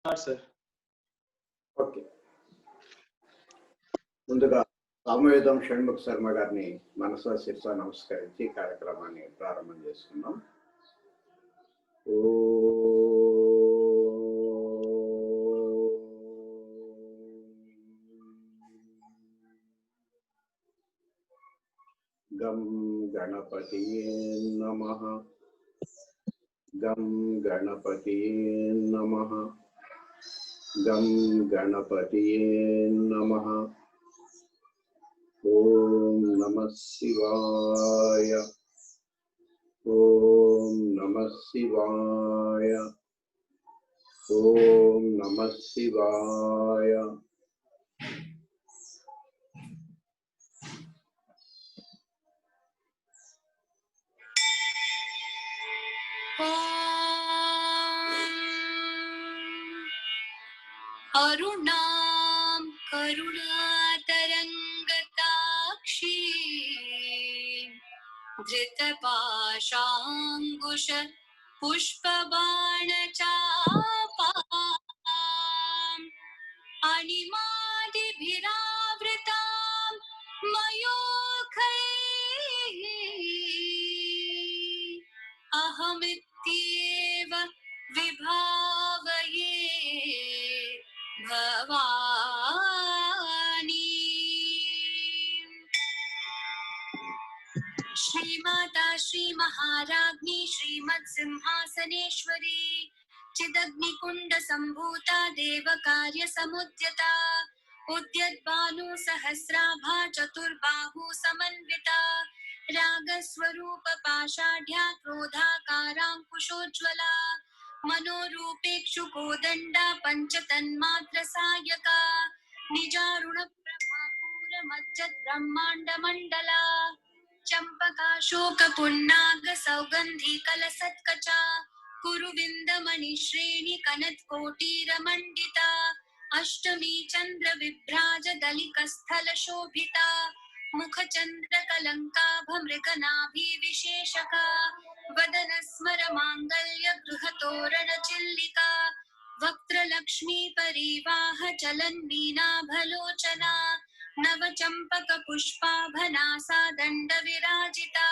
Sir okay ముందుగా సామవేదం షణ్ముఖ శర్మ గారిని మనసా శిరస నమస్కరించి కార్యక్రమాన్ని ప్రారంభం చేసుకుందాం. గం గణపతియే నమః. గం గణపతియే నమః. గం గణపతియే నమః. ఓం నమః శివాయ. ఓం నమః శివాయ. ఓం నమః శివాయ. अरुणां करुणातरङ्गताक्षी धृतपाशाङ्कुश पुष्पबाणचापाम् अणिमादिभिरावृतां मयूखैः अहमित्येव विभावये भवानी. श्रीमाता श्री महाराज्ञी श्रीमत्सिंहासनेश्वरी चिदग्निकुंड संभूता देवकार्य समुद्यता उद्यद्भानु सहस्राभा चतुर्बाहु समन्विता रागस्वरूप पाषाढ्या क्रोधाकारांकुशोज्ज्वला मनोरूपेक्षु कोदंडा पंचतन्मात्र सायका निजारुण प्रभापूर मज्जत ब्रह्मांड मंडला चंपका शोक पुन्नाग सौगंधी कलसत्कचा कुरुविंदमणि श्रेणी कनत कोटिरमंडिता अष्टमी चंद्र विभ्राज दलिकस्थल शोभिता मुख चंद्र कलंकाभ मृगनाभि विशेषका वदन स्मर मांगल्य गृह तोरण चिल्लिका वक्त्र लक्ष्मी परिवाह चलन मीनाभलोचना नव चंपक पुष्पाभनासा दंड विराजिता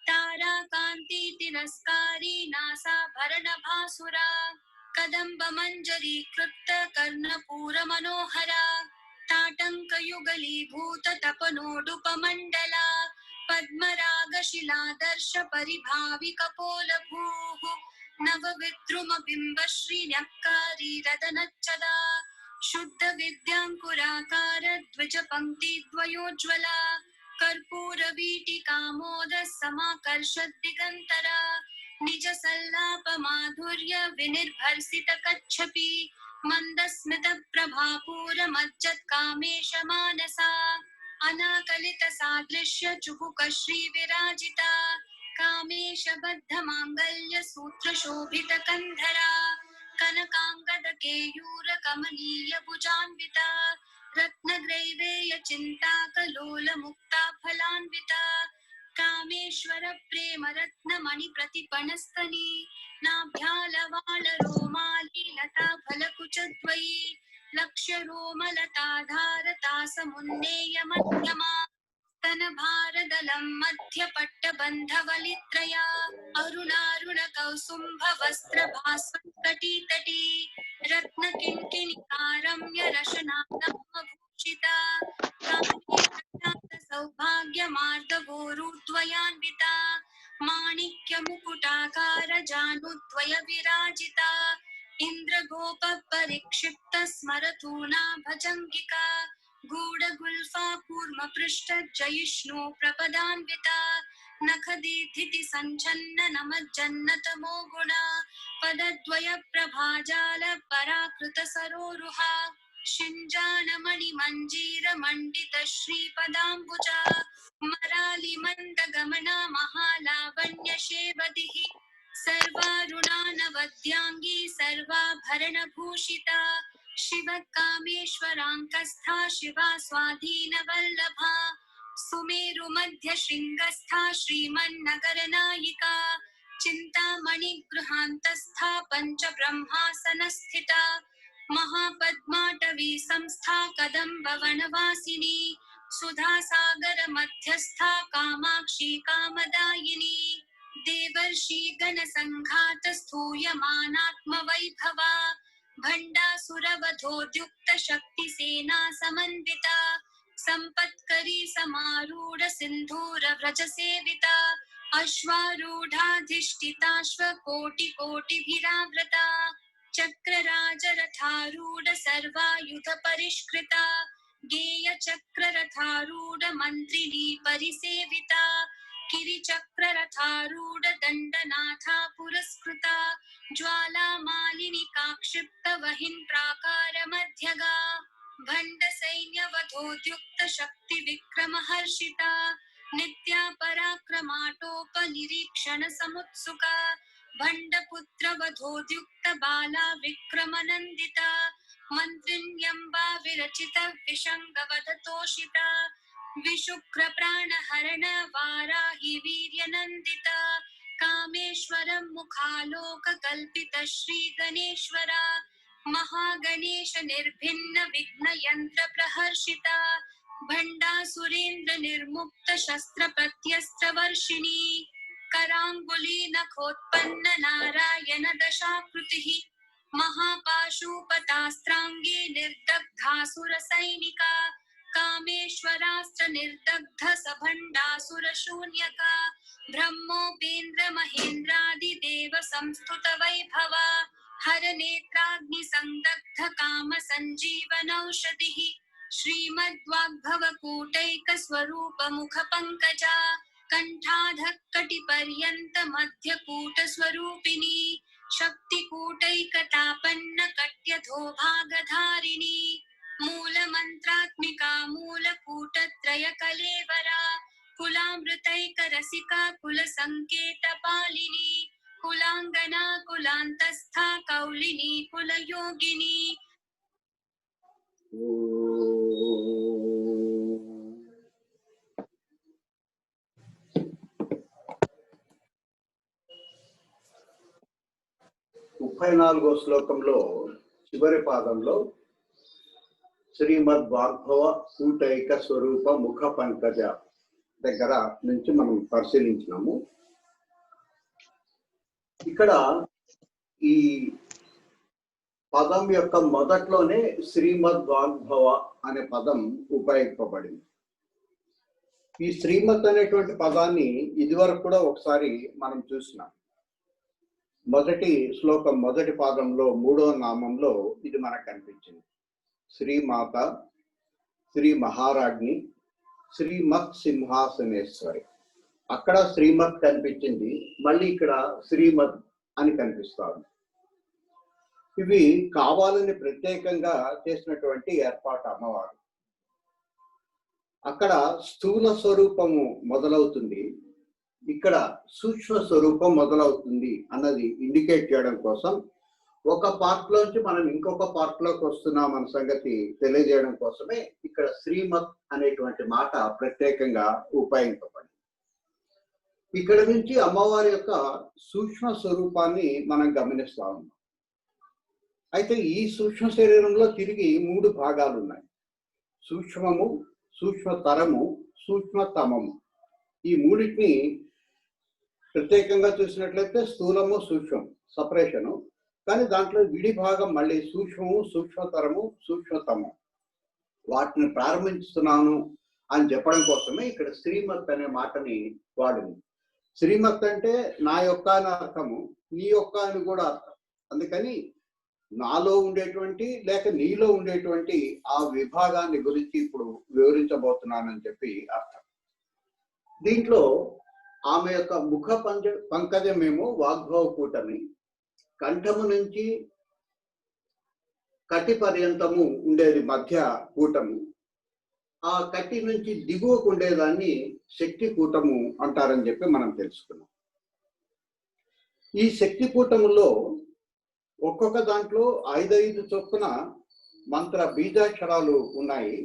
तारा कांति तिरस्कारी नासा भरण भासुरा कदंब मंजरी कृप्त कर्णपूर मनोहरा ताटंक युगलीभूत तपनोडुपमंडला पद्मराग शिलादर्श परिभावि कपोल भूः नव विद्रुम बिंब श्रीन्यक्कारी रदनच्चदा शुद्ध विद्यांकुराकार द्विज पंक्ति द्वयोज्ज्वला कर्पूर वीटिकामोद समाकर्षद दिगंतरा निज सल्लाप माधुर्य विनिर्भर्सित कच्छपि मंदस्मित प्रभापूर मज्जत कामेश मानसा अनाकलित सादृश्य चुबुक श्री विराजिता कामेश बद्ध मांगल्य सूत्र शोभित कंधरा कनकांगद केयूर कमनीय भुजान्विता रत्नग्रैवेय चिंताकलोल मुक्ता फलान्विता कामेश्वर प्रेम रत्न मणि प्रतिपणस्तनी नाभ्यालवाल रोमाली लता फलकुचद्वयी लक्ष्य रोमलताधारता समुन्नेय मध्यमा स्तनभारदलं मध्य पट्टबन्धवलित्रया अरुणारुण कौसुम्भ वस्त्र भास्वत्कटितटी रत्नकिङ्किणिकारम्य रशनानभूषिता सौभाग्यमार्दवोरुद्वयान्विता माणिक्य मुकुटाकार जानुद्वय विराजिता इन्द्रगोप परिक्षिप्त स्मरतूना भजङ्गिका गूढगुल्फा कूर्म पृष्ठ जयिष्णु प्रपदान्विता नखदीधिति सञ्छन्न नमज्जन्नतमो गुणा पदद्वय प्रभाजाल पराकृत सरोरुहा शिञ्जानमणि मञ्जीर मण्डित श्रीपदाम्बुजा मरालि मन्द गमना महालावण्य शेवदिः सर्वारुणानवद्यांगी सर्वाभरण भूषिता शिव कामेश्वराङ्कस्था शिवा स्वाधीन वल्लभा सुमेरु मध्य शृंगस्था श्रीमन्नगर नायिका चिंतामणि गृहांतस्था पंच ब्रह्मासन स्थिता महापद्माटवी संस्था कदम्ब वनवासिनी सुधा सागर मध्यस्था कामाक्षी कामदायिनी देवर्षि गण संघात स्थूयमानात्म वैभवा भण्डासुरवधोद्युक्त शक्ति सेना समन्विता संपत्करी समारूढ़ सिंधूर व्रज सेविता अश्वारूढ़ाधिष्ठिताश्वकोटि कोटिभिरावृता चक्रराजरथारूढ़ सर्वायुध परिष्कृता गेय चक्ररथारूढ़ मंत्रिणी परिसेविता किरिचक्ररथारूढ़ दंडनाथा पुरस्कृता ज्वाला मालिनी काक्षिप्त वहिन प्राकार मध्यगा भंड सैन्य वधोद्युक्त शक्ति विक्रम हर्षिता नित्या पराक्रमाटोप निरीक्षण समुत्सुका भंडपुत्र वधोद्युक्त बाला विक्रमनंदिता मंत्रिण्यंबा विरचित विशंग वधतोषिता विशुक्र प्राणहरण वाराहि वीर्यनंदिता कामेश्वरं मुखालोक कल्पित श्री गणेश्वरा महागणेश निर्भिन्न विघ्न यंत्र प्रहर्षिता भंडासुरेन्द्र निर्मुक्त शस्त्र प्रत्यस्त्र वर्षिणी करांगुली नखोत्पन्न नारायण दशाकृतिः महापाशुपतास्त्रांगे निर्दग्धासुर सैनिका कामेश्वरास्त्र निर्दग्ध सभंडासुर शून्यका ब्रह्मोपेन्द्र महेन्द्रादि देव संस्तुत वैभवा हर नेत्राग्नि संदग्ध काम संजीवनौषधिः श्रीमद्वाग्भव कूटैक स्वरूप मुख पंकजा कंठाधक्कटि पर्यंत मध्य कूट स्वरूपिणी शक्ति कूटैकतापन्न कट्यधो भागधारिणी मूल मंत्रात्मिका मूल कूटत्रय कलेवरा कुलामृतैक रसिका कुल संकेत पालिनी कुलांगना कुलांतस्था कौलिनी कुल योगिनी ముప్పై శ్లోకంలో చివరి పాదంలో శ్రీమద్ వాగ్భవ కూటైక స్వరూప ముఖ పంకజ దగ్గర నుంచి మనం పరిశీలించినాము. ఇక్కడ ఈ పదం యొక్క మొదట్లోనే శ్రీమద్ వాగ్భవ అనే పదం ఉపయోగింపబడింది. ఈ శ్రీమద్ అనేటువంటి పదాన్ని ఇదివరకు కూడా ఒకసారి మనం చూసినాం. మొదటి శ్లోకం మొదటి పాదంలో 3వ నామంలో ఇది మనకు కనిపించింది. శ్రీమాత, శ్రీ మహారాజ్ని, శ్రీమత్ సింహాసనేశ్వరి. అక్కడ శ్రీమత్ కనిపించింది, మళ్ళీ ఇక్కడ శ్రీమద్ అని కనిపిస్తారు. ఇవి కావాలని ప్రత్యేకంగా చేసినటువంటి ఏర్పాటు అమ్మవారు. అక్కడ స్థూల స్వరూపము మొదలవుతుంది, ఇక్కడ సూక్ష్మ స్వరూపం మొదలవుతుంది అన్నది ఇండికేట్ చేయడం కోసం ఒక పార్ట్ లోంచి మనం ఇంకొక పార్ట్ లోకి వస్తున్నాం అన్న సంగతి తెలియజేయడం కోసమే ఇక్కడ శ్రీమత్ అనేటువంటి మాట ప్రత్యేకంగా ఉపయోగింపబడింది. ఇక్కడ నుంచి అమ్మవారి యొక్క సూక్ష్మ స్వరూపాన్ని మనం గమనిస్తా ఉన్నాం. అయితే ఈ సూక్ష్మ శరీరంలో తిరిగి 3 భాగాలు ఉన్నాయి. సూక్ష్మము, సూక్ష్మతరము, సూక్ష్మతమము. ఈ మూడింటిని ప్రత్యేకంగా చూసినట్లయితే స్థూలము, సూక్ష్మం సపరేషను, కానీ దాంట్లో విడి భాగం మళ్ళీ సూక్ష్మము, సూక్ష్మతరము, సూక్ష్మతమం. వాటిని ప్రారంభిస్తున్నాను అని చెప్పడం కోసమే ఇక్కడ శ్రీమత్ అనే మాటని వాడింది. శ్రీమత్ అంటే నా యొక్క అని అర్థము, నీ యొక్క అని కూడా అర్థం. అందుకని నాలో ఉండేటువంటి లేక నీలో ఉండేటువంటి ఆ విభాగాన్ని గురించి ఇప్పుడు వివరించబోతున్నానని చెప్పి అర్థం. దీంట్లో ఆమె యొక్క ముఖ పంకజమేమో వాగ్భవ కూటమి, కంఠము నుంచి కటి పర్యంతము ఉండేది మధ్య కూటము, ఆ కటి నుంచి దిగువకు ఉండేదాన్ని శక్తి కూటము అంటారని చెప్పి మనం తెలుసుకున్నాం. ఈ శక్తి కూటములో ఒక్కొక్క దాంట్లో 5 చొప్పున మంత్ర బీజాక్షరాలు ఉన్నాయి.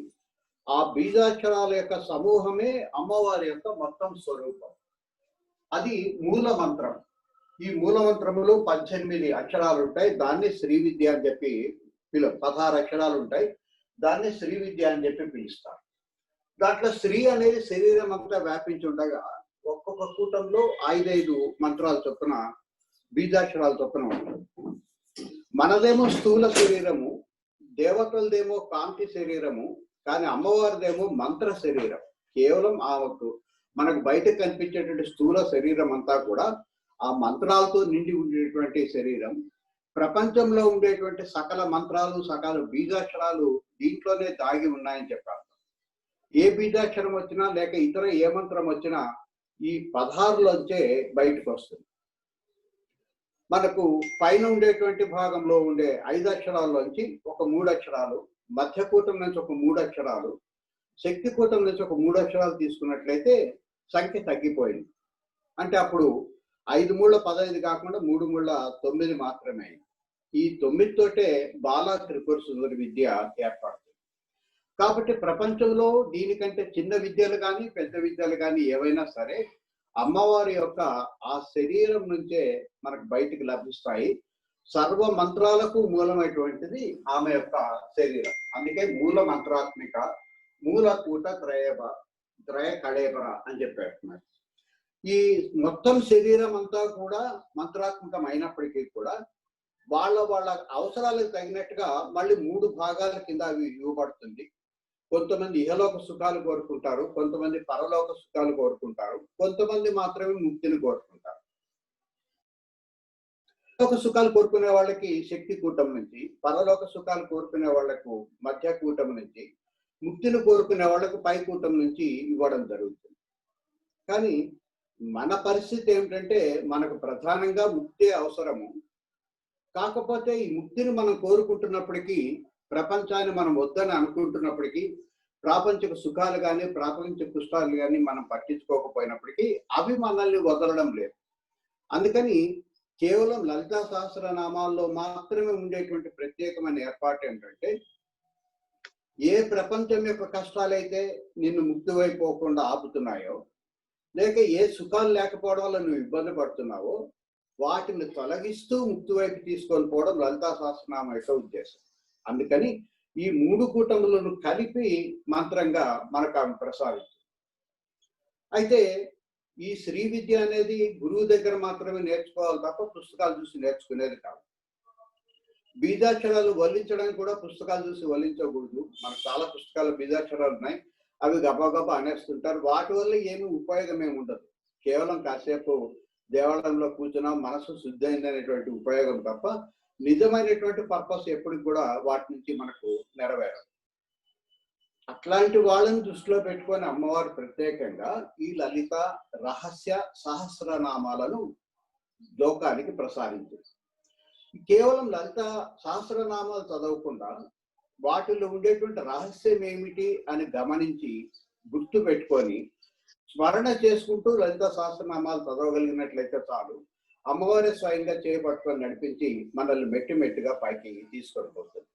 ఆ బీజాక్షరాల యొక్క సమూహమే అమ్మవారి యొక్క మొత్తం స్వరూపం. అది మూల మంత్రం. ఈ మూల మంత్రములో 18 అక్షరాలు ఉంటాయి. దాన్ని శ్రీ విద్య అని చెప్పి 16 అక్షరాలు ఉంటాయి. దాన్ని శ్రీ విద్య అని చెప్పి పిలుస్తారు. దాంట్లో శ్రీ అనేది శరీరం అంతా వ్యాపించి ఉండగా ఒక్కొక్క కూటంలో 5 మంత్రాలు చొప్పున, బీజాక్షరాల చొప్పున ఉంటాయి. మనదేమో స్థూల శరీరము, దేవతలదేమో కాంతి శరీరము, కానీ అమ్మవారిదేమో మంత్ర శరీరం. కేవలం ఆమెకు మనకు బయట కనిపించేటువంటి స్థూల శరీరం అంతా కూడా ఆ మంత్రాలతో నిండి ఉండేటువంటి శరీరం. ప్రపంచంలో ఉండేటువంటి సకల మంత్రాలు, సకల బీజాక్షరాలు దీంట్లోనే దాగి ఉన్నాయని చెప్పారు. ఏ బీజాక్షరం వచ్చినా లేక ఇతర ఏ మంత్రం వచ్చినా ఈ 16లోంచే బయటకు వస్తుంది. మనకు పైన ఉండేటువంటి భాగంలో ఉండే 5 అక్షరాల్లోంచి ఒక 3 అక్షరాలు, మధ్యకూటం నుంచి ఒక 3 అక్షరాలు, శక్తికూటం నుంచి ఒక 3 అక్షరాలు తీసుకున్నట్లయితే సంఖ్య తగ్గిపోయింది. అంటే అప్పుడు 5 మూళ్ళ 15 కాకుండా 3 మూళ్ళ 9 మాత్రమే. ఈ 9 తోటే బాలా త్రిపుర సుందరి విద్య ఏర్పడుతుంది. కాబట్టి ప్రపంచంలో దీనికంటే చిన్న విద్యలు కానీ పెద్ద విద్యలు కానీ ఏవైనా సరే అమ్మవారి యొక్క ఆ శరీరం నుంచే మనకు బయటికి లభిస్తాయి. సర్వ మంత్రాలకు మూలమైనటువంటిది ఆమె యొక్క శరీరం. అందుకే మూల మంత్రాత్మిక, మూల కూట త్రయ కళేబర అని చెప్పేస్తున్నారు. ఈ మొత్తం శరీరం అంతా కూడా మంత్రాత్మకం అయినప్పటికీ కూడా వాళ్ళ అవసరాలకు తగినట్టుగా మళ్ళీ 3 భాగాల కింద అవి ఇవ్వబడుతుంది. కొంతమంది ఇహలోక సుఖాలు కోరుకుంటారు, కొంతమంది పరలోక సుఖాలు కోరుకుంటారు, కొంతమంది మాత్రమే ముక్తిని కోరుకుంటారు. లోక సుఖాలు కోరుకునే వాళ్ళకి శక్తి కూటం నుంచి, పరలోక సుఖాలు కోరుకునే వాళ్లకు మధ్య కూటం నుంచి, ముక్తిని కోరుకునే వాళ్లకు పై కూటం నుంచి ఇవ్వడం జరుగుతుంది. కానీ మన పరిస్థితి ఏమిటంటే మనకు ప్రధానంగా ముక్తి అవసరము. కాకపోతే ఈ ముక్తిని మనం కోరుకుంటున్నప్పటికీ, ప్రపంచాన్ని మనం వద్దని అనుకుంటున్నప్పటికీ, ప్రాపంచిక సుఖాలు కానీ ప్రాపంచిక కుష్టాలు కానీ మనం పట్టించుకోకపోయినప్పటికీ అవి మనల్ని వదలడం లేదు. అందుకని కేవలం లలితా సహస్రనామాల్లో మాత్రమే ఉండేటువంటి ప్రత్యేకమైన ఏర్పాటు ఏంటంటే, ఏ ప్రపంచం యొక్క కష్టాలైతే నిన్ను ముక్తి వైపోకుండా ఆపుతున్నాయో, లేక ఏ సుఖాలు లేకపోవడం వల్ల నువ్వు ఇబ్బంది పడుతున్నావో వాటిని తొలగిస్తూ ముక్తి వైపు తీసుకొని పోవడం లలితా సహస్రనామం యొక్క ఉద్దేశం. అందుకని ఈ 3 కూటములను కలిపి మంత్రంగా మనకు ఆమె ప్రసాదించింది. అయితే ఈ శ్రీ విద్య అనేది గురువు దగ్గర మాత్రమే నేర్చుకోవాలి తప్ప పుస్తకాలు చూసి నేర్చుకునేది కాదు. బీజాక్షరాలు వల్లించడానికి కూడా పుస్తకాలు చూసి వల్లించకూడదు. మనకు చాలా పుస్తకాలు బీజాక్షరాలు ఉన్నాయి, అవి గబగబా అనేస్తుంటారు. వాటి వల్ల ఏమీ ఉపయోగం ఏమి ఉండదు. కేవలం కాసేపు దేవాలయంలో కూర్చున్నా మనసు శుద్ధి అయిందనేటువంటి ఉపయోగం తప్ప నిజమైనటువంటి పర్పస్ ఎప్పటికి కూడా వాటి నుంచి మనకు నెరవేరదు. అట్లాంటి వాళ్ళని దృష్టిలో పెట్టుకొని అమ్మవారు ప్రత్యేకంగా ఈ లలిత రహస్య సహస్రనామాలను లోకానికి ప్రసాదించింది. కేవలం లలిత సహస్రనామాలు చదవకుండా వాటిలో ఉండేటువంటి రహస్యం ఏమిటి అని గమనించి గుర్తు పెట్టుకొని స్మరణ చేసుకుంటూ లలిత సహస్రనామాలు చదవగలిగినట్లయితే చాలు, అమ్మవారి స్వయంగా చేపట్టుకొని నడిపించి మనల్ని మెట్టుగా పైకి తీసుకొని పోతుంది.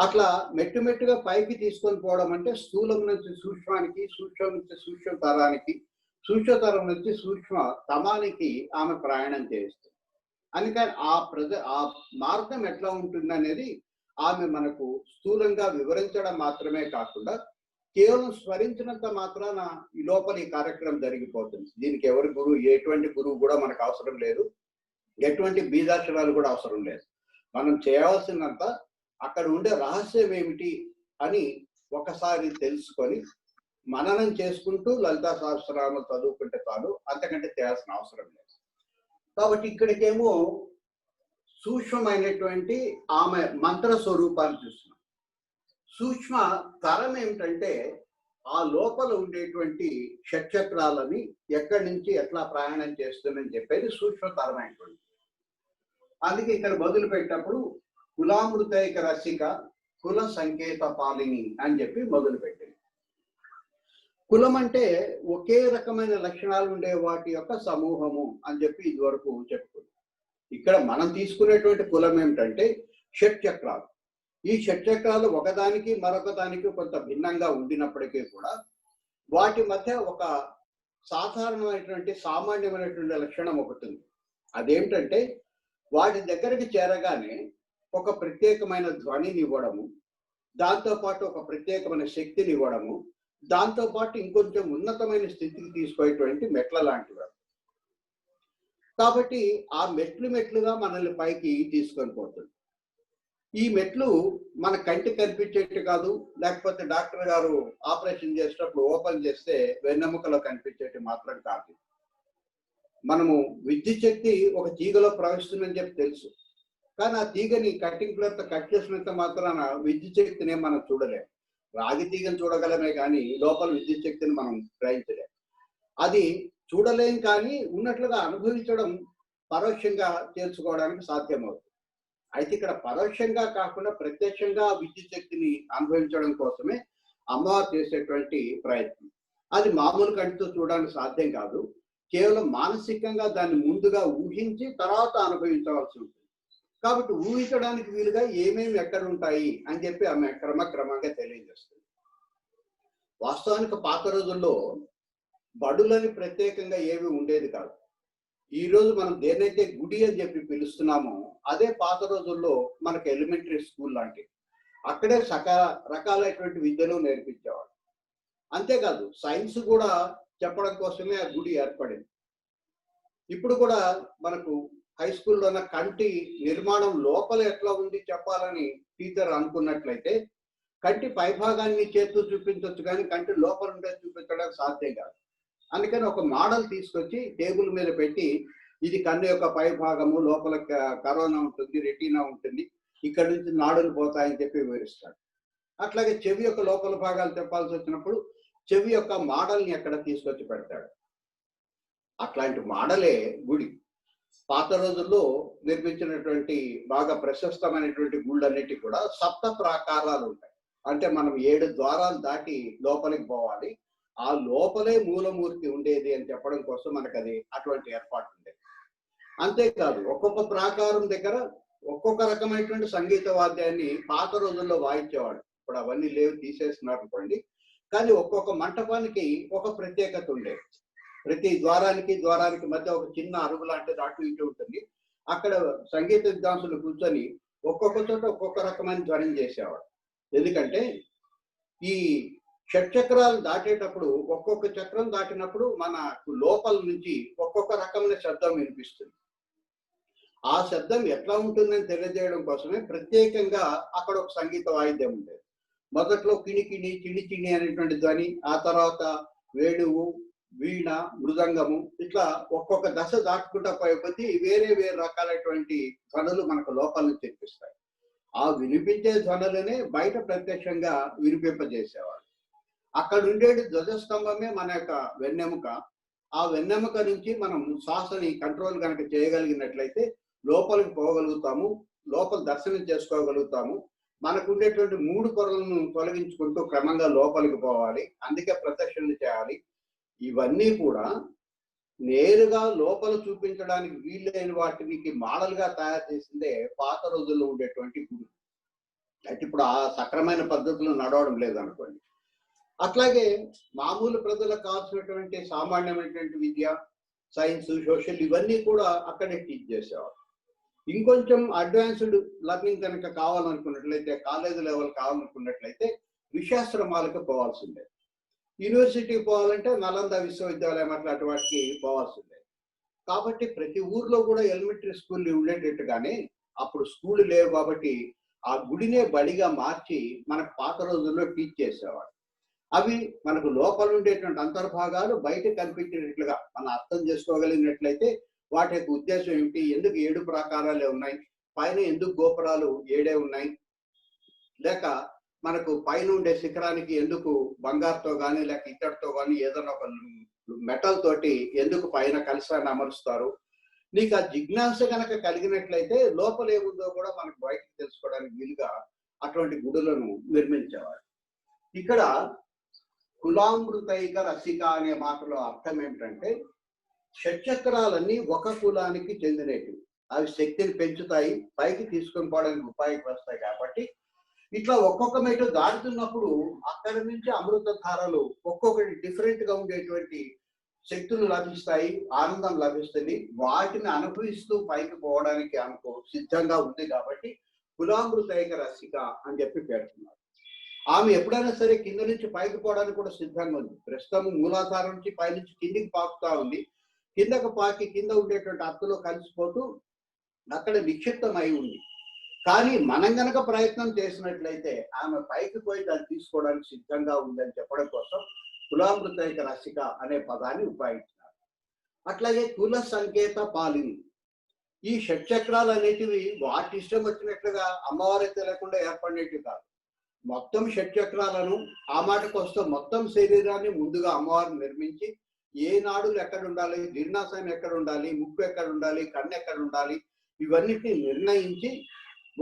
అట్లా మెట్టుగా పైకి తీసుకొని పోవడం అంటే స్థూలం నుంచి సూక్ష్మానికి, సూక్ష్మం నుంచి సూక్ష్మ తరానికి, సూక్ష్మతరం నుంచి సూక్ష్మ తమానికి ఆమె ప్రయాణం చేస్తుంది. అందుకని ఆ మార్గం ఎట్లా ఉంటుంది అనేది ఆమె మనకు స్థూలంగా వివరించడం మాత్రమే కాకుండా కేవలం స్మరించినంత మాత్రాన ఈ లోపల ఈ కార్యక్రమం జరిగిపోతుంది. దీనికి ఎవరి గురువు, ఎటువంటి గురువు కూడా మనకు అవసరం లేదు, ఎటువంటి బీజాక్షరాలు కూడా అవసరం లేదు. మనం చేయవలసినంత అక్కడ ఉండే రహస్యం ఏమిటి అని ఒకసారి తెలుసుకొని మననం చేసుకుంటూ లలితా సహస్రనామాలు చదువుకుంటే చాలు, అంతకంటే చేయాల్సిన అవసరం లేదు. కాబట్టి ఇక్కడికేమో సూక్ష్మమైనటువంటి ఆమె మంత్ర స్వరూపాన్ని చూస్తున్నాం. సూక్ష్మ తరం ఏమిటంటే ఆ లోపల ఉండేటువంటి షట్చక్రాలని ఎక్కడి నుంచి ఎట్లా ప్రయాణం చేస్తుందని చెప్పేది సూక్ష్మతరం అయినటువంటి. అందుకే ఇక్కడ మొదలు పెట్టినప్పుడు కులామృతైక రసిక కుల సంకేత పాలిని అని చెప్పి మొదలు పెట్టింది. కులం అంటే ఒకే రకమైన లక్షణాలు ఉండే వాటి యొక్క సమూహము అని చెప్పి ఇదివరకు చెప్పుకుంది. ఇక్కడ మనం తీసుకునేటువంటి కులం ఏమిటంటే షట్చక్రాలు. ఈ షట్చక్రాలు ఒకదానికి మరొక దానికి కొంత భిన్నంగా ఉండినప్పటికీ కూడా వాటి మధ్య ఒక సామాన్యమైనటువంటి లక్షణం ఒకటి ఉంది. అదేమిటంటే వాటి దగ్గరికి చేరగానే ఒక ప్రత్యేకమైన ధ్వనిని ఇవ్వడము, దాంతోపాటు ఒక ప్రత్యేకమైన శక్తిని ఇవ్వడము, దాంతోపాటు ఇంకొంచెం ఉన్నతమైన స్థితికి తీసుకునేటువంటి మెట్ల లాంటివి. కాబట్టి ఆ మెట్లుగా మనల్ని పైకి తీసుకొని పోతుంది. ఈ మెట్లు మన కంటికి కనిపించేట్టు కాదు, లేకపోతే డాక్టర్ గారు ఆపరేషన్ చేసేటప్పుడు ఓపెన్ చేస్తే వెన్నెముకలో కనిపించేట్టు మాత్రం కాదు. మనము విద్యుత్ శక్తి ఒక తీగలో ప్రవహిస్తుందని చెప్పి తెలుసు, కానీ ఆ తీగని కట్టింగ్ ప్లేట్తో కట్ చేసినంత మాత్రాన విద్యుత్ శక్తిని మనం చూడలేము. రాగి తీగను చూడగలమే కానీ లోపల విద్యుత్ శక్తిని మనం గ్రహించలేము. అది చూడలేం, కానీ ఉన్నట్లుగా అనుభవించడం, పరోక్షంగా చేర్చుకోవడానికి సాధ్యమవుతుంది. అయితే ఇక్కడ పరోక్షంగా కాకుండా ప్రత్యక్షంగా విద్యుత్ శక్తిని అనుభవించడం కోసమే అమ్మవారు చేసేటువంటి ప్రయత్నం. అది మామూలు కంటితో చూడడానికి సాధ్యం కాదు. కేవలం మానసికంగా దాన్ని ముందుగా ఊహించి తర్వాత అనుభవించవలసి ఉంటుంది. కాబట్టి ఊహించడానికి వీలుగా ఏమేమి ఎక్కడ ఉంటాయి అని చెప్పి ఆమె క్రమక్రమంగా తెలియజేస్తుంది. వాస్తవానికి పాత రోజుల్లో బడులని ప్రత్యేకంగా ఏమీ ఉండేది కాదు. ఈ రోజు మనం దేనైతే గుడి అని చెప్పి పిలుస్తున్నామో అదే పాత రోజుల్లో మనకు ఎలిమెంటరీ స్కూల్ లాంటివి. అక్కడే రకాలైనటువంటి విద్యను నేర్పించేవాడు. అంతేకాదు సైన్స్ కూడా చెప్పడం కోసమే ఆ గుడి ఏర్పడింది. ఇప్పుడు కూడా మనకు హై స్కూల్లో ఉన్న కంటి నిర్మాణం లోపల ఎట్లా ఉంది చెప్పాలని టీచర్ అనుకున్నట్లయితే కంటి పైభాగాన్ని చేస్తూ చూపించవచ్చు, కానీ కంటి లోపల ఉండే చూపించడానికి సాధ్యం కాదు. అందుకని ఒక మోడల్ తీసుకొచ్చి టేబుల్ మీద పెట్టి, ఇది కన్ను యొక్క పై భాగము, లోపల కరోనా ఉంటుంది, రెటీనా ఉంటుంది, ఇక్కడ నుంచి నాడులు పోతాయని చెప్పి వివరిస్తాడు. అట్లాగే చెవి యొక్క లోపల భాగాలు చెప్పాల్సి వచ్చినప్పుడు చెవి యొక్క మోడల్ని ఎక్కడ తీసుకొచ్చి పెడతాడు. అట్లాంటి మోడలే గుడి. పాత రోజుల్లో నిర్మించినటువంటి బాగా ప్రశస్తమైనటువంటి గుళ్ళన్నిటికీ కూడా సప్త ప్రాకారాలు ఉంటాయి. అంటే మనం 7 ద్వారాలు దాటి లోపలికి పోవాలి. ఆ లోపలే మూలమూర్తి ఉండేది అని చెప్పడం కోసం మనకు అది అటువంటి ఏర్పాటు ఉండేది. అంతేకాదు ఒక్కొక్క ప్రాకారం దగ్గర ఒక్కొక్క రకమైనటువంటి సంగీత వాద్యాన్ని పాత రోజుల్లో వాయించేవాడు. ఇప్పుడు అవన్నీ లేవు, తీసేస్తున్నారు అనుకోండి. కానీ ఒక్కొక్క మంటపానికి ఒక ప్రత్యేకత ఉండేది. ప్రతి ద్వారానికి మధ్య ఒక చిన్న అరుగు లాంటిది అటు ఇటు ఉంటుంది. అక్కడ సంగీత విద్వాంసులు కూర్చొని ఒక్కొక్క చోట ఒక్కొక్క రకమైన ధ్వని చేసేవాడు. ఎందుకంటే ఈ షట్చక్రాలు దాటేటప్పుడు ఒక్కొక్క చక్రం దాటినప్పుడు మన లోపల నుంచి ఒక్కొక్క రకమైన శబ్దం వినిపిస్తుంది. ఆ శబ్దం ఎట్లా ఉంటుందని తెలియజేయడం కోసమే ప్రత్యేకంగా అక్కడ ఒక సంగీత వాయిద్యం ఉండేది. మొదట్లో కిణికిణి చిణిచిణి అనేటువంటి ధ్వని, ఆ తర్వాత వేణువు, వీణ, మృదంగము, ఇట్లా ఒక్కొక్క దశ దాటుకుంటా పోయి వేరే రకాలైనటువంటి ధ్వనులు మనకు లోపల నుంచి వినిపిస్తాయి. ఆ వినిపించే ధ్వనులనే బయట ప్రత్యక్షంగా వినిపింపజేసేవాడు. అక్కడ ఉండేది ధ్వజస్తంభమే మన యొక్క వెన్నెముక. ఆ వెన్నెముక నుంచి మనం శ్వాసని కంట్రోల్ కనుక చేయగలిగినట్లయితే లోపలికి పోగలుగుతాము, లోపల దర్శనం చేసుకోగలుగుతాము. మనకు ఉండేటువంటి 3 పొరలను తొలగించుకుంటూ క్రమంగా లోపలికి పోవాలి. అందుకే ప్రదక్షిణలు చేయాలి. ఇవన్నీ కూడా నేరుగా లోపల చూపించడానికి వీలైన వాటికి మోడల్గా తయారు చేసిందే పాత రోజుల్లో ఉండేటువంటి గుడి. అయితే ఇప్పుడు ఆ సక్రమైన పద్ధతులు నడవడం లేదనుకోండి. అట్లాగే మామూలు ప్రజలకు కావాల్సినటువంటి సామాన్యమైనటువంటి విద్య, సైన్స్, సోషల్ ఇవన్నీ కూడా అక్కడే టీచ్ చేసేవారు. ఇంకొంచెం అడ్వాన్స్డ్ లెర్నింగ్ కనుక కావాలనుకున్నట్లయితే, కాలేజీ లెవెల్ కావాలనుకున్నట్లయితే విషయాశ్రమాలకు పోవాల్సిందే. యూనివర్సిటీకి పోవాలంటే నలంద విశ్వవిద్యాలయం అట్లాంటి వాటికి పోవాల్సిందే. కాబట్టి ప్రతి ఊర్లో కూడా ఎలిమెంటరీ స్కూల్ ఉండేటట్టుగానే అప్పుడు స్కూల్ లేవు కాబట్టి ఆ గుడినే బడిగా మార్చి మనకు పాత రోజుల్లో టీచ్ చేసేవాడు. అవి మనకు లోపల ఉండేటువంటి అంతర్భాగాలు బయట కనిపించేటట్లుగా మనం అర్థం చేసుకోగలిగినట్లయితే వాటి యొక్క ఉద్దేశం ఏమిటి, ఎందుకు 7 ప్రాకారాలే ఉన్నాయి, పైన ఎందుకు గోపురాలు 7 ఉన్నాయి, లేక మనకు పైన ఉండే శిఖరానికి ఎందుకు బంగారుతో కానీ లేక ఇత్తడితో కానీ ఏదైనా ఒక మెటల్ తోటి ఎందుకు పైన కలశాన్ని అమరుస్తారు. నీకు ఆ జిజ్ఞాస కనుక కలిగినట్లయితే లోపల ఏముందో కూడా మనకు బయటకు తెలుసుకోవడానికి వీలుగా అటువంటి గుడులను నిర్మించేవాడు. ఇక్కడ కులామృతైక రసిక అనే మాటలో అర్థం ఏమిటంటే షట్చక్రాలన్నీ ఒక కులానికి చెందినవి. అవి శక్తిని పెంచుతాయి, పైకి తీసుకొని పోవడానికి ఉపాయకి వస్తాయి. కాబట్టి ఇట్లా ఒక్కొక్క మెట్టు దాటుతున్నప్పుడు అక్కడి నుంచి అమృత ధారలు ఒక్కొక్కటి డిఫరెంట్ గా ఉండేటువంటి శక్తులు లభిస్తాయి, ఆనందం లభిస్తుంది. వాటిని అనుభవిస్తూ పైకి పోవడానికి ఆమెకు సిద్ధంగా ఉంది. కాబట్టి కులామృతైక రసిక అని చెప్పి పేర్కొన్నారు. ఆమె ఎప్పుడైనా సరే కింద నుంచి పైకి పోవడానికి కూడా సిద్ధంగా ఉంది. ప్రస్తుతం మూలాధారం నుంచి పైనుంచి కిందికి పాకుతా ఉంది. కిందకు పాకి కింద ఉండేటువంటి అత్తులో కలిసిపోతూ అక్కడ నిక్షిప్తమై ఉంది. కానీ మనం గనక ప్రయత్నం చేసినట్లయితే ఆమె పైకి పోయి దాన్ని తీసుకోవడానికి సిద్ధంగా ఉందని చెప్పడం కోసం కులామృతైక రసిక అనే పదాన్ని ఉపయోగించినారు. అట్లాగే కుల సంకేత పాలిని. ఈ షట్చక్రాలు అనేటివి వాటి ఇష్టం వచ్చినట్లుగా అమ్మవారైతే లేకుండా ఏర్పడినట్టు కాదు. మొత్తం షట్చక్రాలను ఆ మాటకు వస్తే మొత్తం శరీరాన్ని ముందుగా అమ్మవారు నిర్మించి ఏ నాడులు ఎక్కడ ఉండాలి, జీర్ణాశయం ఎక్కడ ఉండాలి, ముక్కు ఎక్కడ ఉండాలి, కన్ను ఎక్కడ ఉండాలి, ఇవన్నిటిని నిర్ణయించి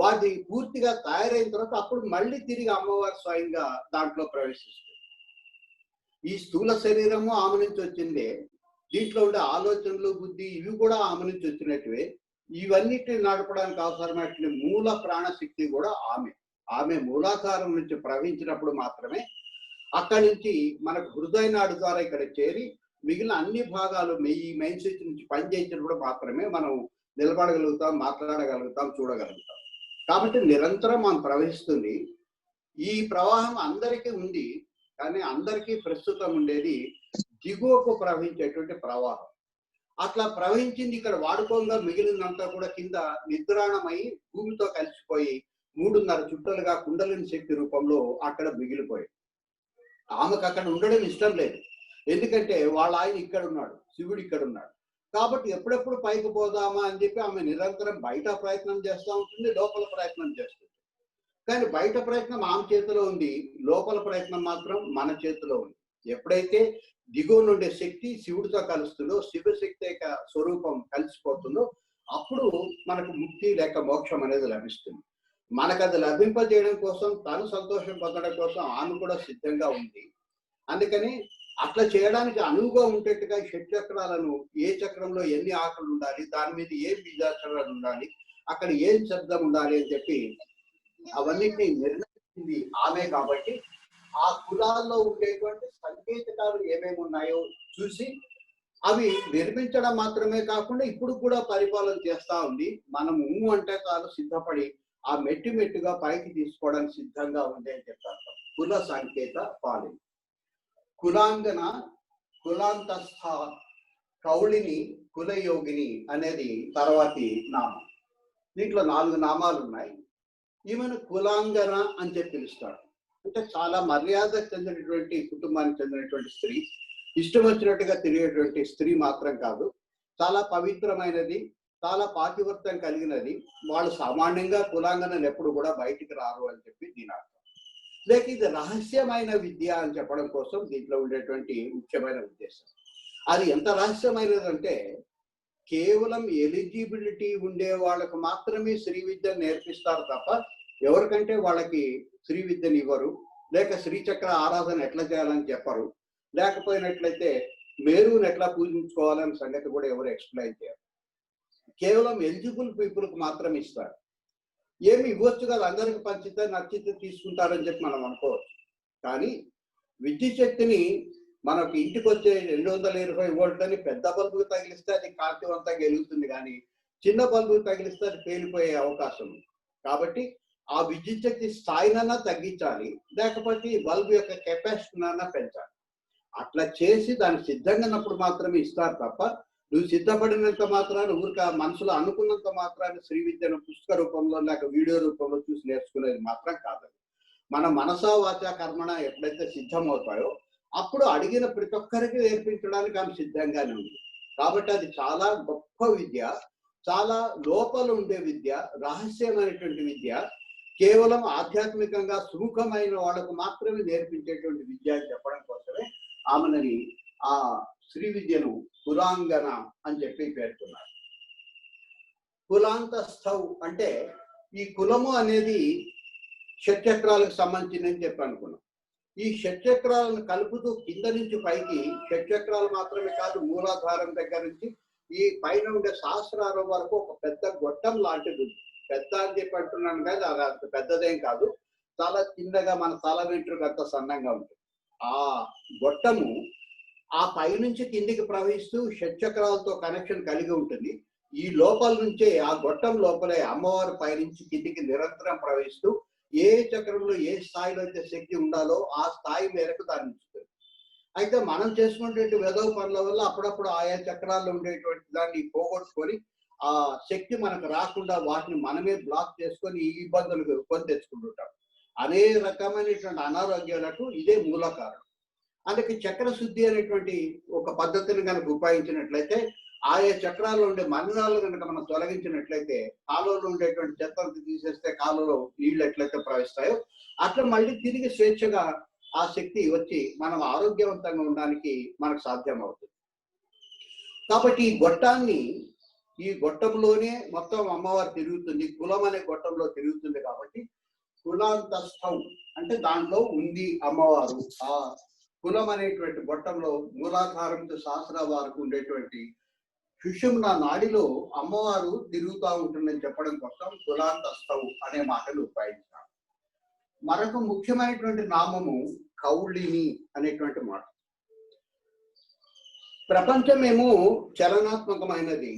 వాటి పూర్తిగా తయారైన తర్వాత అప్పుడు మళ్ళీ తిరిగి అమ్మవారు స్వయంగా దాంట్లో ప్రవేశిస్తుంది. ఈ స్థూల శరీరము ఆమె నుంచి వచ్చిందే. దీంట్లో ఉండే ఆలోచనలు, బుద్ధి ఇవి కూడా ఆమె నుంచి వచ్చినట్టువే. ఇవన్నిటిని నడపడానికి అవసరమైన మూల ప్రాణశక్తి కూడా ఆమె మూలాధారం నుంచి ప్రవహించినప్పుడు మాత్రమే అక్కడి నుంచి మనకు హృదయ నాడు ద్వారా ఇక్కడ చేరి మిగిలిన అన్ని భాగాలు ఈ మెయిన్ స్విచ్ నుంచి పనిచేసినప్పుడు మాత్రమే మనం నిలబడగలుగుతాం, మాట్లాడగలుగుతాం, చూడగలుగుతాం. కాబట్టి నిరంతరం మనం ప్రవహిస్తుంది. ఈ ప్రవాహం అందరికీ ఉంది, కానీ అందరికీ ప్రస్తుతం ఉండేది దిగువకు ప్రవహించేటువంటి ప్రవాహం. అట్లా ప్రవహించింది ఇక్కడ వాడుకోగా మిగిలినంతా కూడా కింద నిద్రాణమై భూమితో కలిసిపోయి 3.5 చుట్టలుగా కుండలిని శక్తి రూపంలో అక్కడ మిగిలిపోయి ఆమెకు అక్కడ ఉండడం ఇష్టం లేదు. ఎందుకంటే వాళ్ళ ఆయన ఇక్కడ ఉన్నాడు, శివుడు ఇక్కడ ఉన్నాడు. కాబట్టి ఎప్పుడెప్పుడు పైకి పోదామా అని చెప్పి ఆమె నిరంతరం బయట ప్రయత్నం చేస్తూ ఉంటుంది, లోపల ప్రయత్నం చేస్తుంది. కానీ బయట ప్రయత్నం ఆమె చేతిలో ఉంది, లోపల ప్రయత్నం మాత్రం మన చేతిలో ఉంది. ఎప్పుడైతే దిగువ నుండే శక్తి శివుడితో కలుస్తుందో, శివశక్తి యొక్క స్వరూపం కలిసిపోతుందో అప్పుడు మనకు ముక్తి లేక మోక్షం అనేది లభిస్తుంది. మనకు అది లభింపజేయడం కోసం, తను సంతోషం పొందడం కోసం ఆమె కూడా సిద్ధంగా ఉంది. అందుకని అట్లా చేయడానికి అనువుగా ఉండేట్టుగా షట్చక్రాలను ఏ చక్రంలో ఎన్ని ఆకులు ఉండాలి, దాని మీద ఏ బీజాక్షరాలు ఉండాలి, అక్కడ ఏం శబ్దం ఉండాలి అని చెప్పి అవన్నిటిని నిర్ణయించింది ఆమె. కాబట్టి ఆ కులాల్లో ఉండేటువంటి సంకేతకాలు ఏమేమి ఉన్నాయో చూసి అవి నిర్మించడం మాత్రమే కాకుండా ఇప్పుడు కూడా పరిపాలన చేస్తా ఉంది. మనం అంటే చాలు సిద్ధపడి ఆ మెట్టుగా పైకి తీసుకోవడానికి సిద్ధంగా ఉంది అని చెప్పారు. కుల సంకేత పాలిని. కులాంగన, కులాంతస్థ, కౌళిని, కులయోగిని అనేది తర్వాతి నామం. దీంట్లో 4 నామాలు ఉన్నాయి. ఈమెను కులాంగన అని చెప్పి పిలుస్తాడు. అంటే చాలా మర్యాద చెందినటువంటి కుటుంబానికి చెందినటువంటి స్త్రీ, ఇష్టం వచ్చినట్టుగా తిరిగేటువంటి స్త్రీ మాత్రం కాదు, చాలా పవిత్రమైనది, చాలా పాతివర్తం కలిగినది. వాళ్ళు సామాన్యంగా కులాంగనలు ఎప్పుడు కూడా బయటికి రారు అని చెప్పి దీని అర్థం. లేక ఇది రహస్యమైన విద్య అని చెప్పడం కోసం దీంట్లో ఉండేటువంటి ముఖ్యమైన ఉద్దేశం. అది ఎంత రహస్యమైనదంటే కేవలం ఎలిజిబిలిటీ ఉండే వాళ్ళకు మాత్రమే శ్రీ విద్యను నేర్పిస్తారు తప్ప ఎవరికంటే వాళ్ళకి శ్రీ విద్యను ఇవ్వరు. లేక శ్రీచక్ర ఆరాధన ఎట్లా చేయాలని చెప్పరు. లేకపోయినట్లయితే మేరువుని ఎట్లా పూజించుకోవాలనే సంగతి కూడా ఎవరు ఎక్స్ప్లెయిన్ చేయరు. కేవలం ఎలిజిబుల్ పీపుల్కి మాత్రమే ఇస్తారు. ఏమి ఇవ్వచ్చు కదా, అందరికి పంచితే నచ్చితే తీసుకుంటారని చెప్పి మనం అనుకోవచ్చు. కానీ విద్యుత్ శక్తిని మనకు ఇంటికి వచ్చే 220 వోల్ట్లని పెద్ద బల్బుకి తగిలిస్తే అది కాంతివంతంగా వెలుగుతుంది, కానీ చిన్న బల్బుకి తగిలిస్తే అది పేలిపోయే అవకాశం ఉంది. కాబట్టి ఆ విద్యుత్ శక్తి స్థాయినన్నా తగ్గించాలి, లేకపోతే బల్బు యొక్క కెపాసిటీనన్నా పెంచాలి. అట్లా చేసి దాన్ని సిద్ధంగా ఉన్నప్పుడు మాత్రమే ఇస్తారు తప్ప నువ్వు సిద్ధపడినంత మాత్రాన్ని ఊరిక మనసులో అనుకున్నంత మాత్రాన్ని శ్రీ విద్యను పుస్తక రూపంలో లేక వీడియో రూపంలో చూసి నేర్చుకునేది మాత్రం కాదు. మన మనసా వాచా కర్మణ ఎప్పుడైతే సిద్ధమవుతాయో అప్పుడు అడిగిన ప్రతి ఒక్కరికి నేర్పించడానికి ఆమె సిద్ధంగానే ఉంది. కాబట్టి అది చాలా గొప్ప విద్య, చాలా లోపల ఉండే విద్య, రహస్యమైనటువంటి విద్య, కేవలం ఆధ్యాత్మికంగా సుముఖమైన వాళ్ళకు మాత్రమే నేర్పించేటువంటి విద్య అని చెప్పడం కోసమే ఆమెనని ఆ శ్రీ విద్యను కులాంగన అని చెప్పి పేర్కొన్నారు. కులాంతస్థౌ అంటే ఈ కులము అనేది షట్చక్రాలకు సంబంధించిందని చెప్పి అనుకున్నాం. ఈ షట్చక్రాలను కలుపుతూ కింద నుంచి పైకి షట్చక్రాలు మాత్రమే కాదు, మూలాధారం దగ్గర నుంచి ఈ పైన ఉండే సహస్రారం వరకు ఒక పెద్ద గొట్టం లాంటిది ఉంది. పెద్ద అని చెప్పి అంటున్నాను కానీ అది అంత పెద్దదేం కాదు, చాలా చిన్నగా మన తల వెంట్రుక అంత సన్నంగా ఉంటుంది. ఆ గొట్టము ఆ పైనుంచి కిందికి ప్రవహిస్తూ షట్చక్రాలతో కనెక్షన్ కలిగి ఉంటుంది. ఈ లోపల నుంచే ఆ గొట్టం లోపలే అమ్మవారు పైనుంచి కిందికి నిరంతరం ప్రవహిస్తూ ఏ చక్రంలో ఏ స్థాయిలో అయితే శక్తి ఉండాలో ఆ స్థాయి మేరకు దాన్ని ఉంచుతుంది. అయితే మనం చేసుకునేటువంటి వెధవ పనుల వల్ల అప్పుడప్పుడు ఆయా చక్రాల్లో ఉండేటువంటి దాన్ని పోగొట్టుకొని ఆ శక్తి మనకు రాకుండా వాటిని మనమే బ్లాక్ చేసుకొని ఈ ఇబ్బందులు కొని తెచ్చుకుంటుంటాం. అనేక రకమైనటువంటి అనారోగ్యాలకు ఇదే మూల కారణం. అందుకే చక్ర శుద్ధి అనేటువంటి ఒక పద్ధతిని కనుక ఉపయోగించినట్లయితే ఆయా చక్రాల్లో ఉండే మలినాలు కనుక మనం తొలగించినట్లయితే కాలువలో ఉండేటువంటి చెత్త తీసేస్తే కాలువలో నీళ్లు ఎట్లయితే ప్రవహిస్తాయో అట్లా మళ్ళీ తిరిగి స్వేచ్ఛగా ఆ శక్తి వచ్చి మనం ఆరోగ్యవంతంగా ఉండడానికి మనకు సాధ్యం అవుతుంది. కాబట్టి ఈ గొట్టంలోనే మొత్తం అమ్మవారు తిరుగుతుంది. కులం అనే గొట్టంలో తిరుగుతుంది కాబట్టి కులాంతస్థం అంటే దాంట్లో ఉంది అమ్మవారు. ఆ కులం అనేటువంటి గొట్టంలో మూలాధారంతో సహస్ర వారికి ఉండేటువంటి సుషుమ్నా నాడిలో అమ్మవారు తిరుగుతూ ఉంటుందని చెప్పడం కోసం కులాంతస్థం అనే మాటలు ఉపయోగించారు. మరొక ముఖ్యమైనటువంటి నామము కౌళిని అనేటువంటి మాట. ప్రపంచమేమో చలనాత్మకమైనది,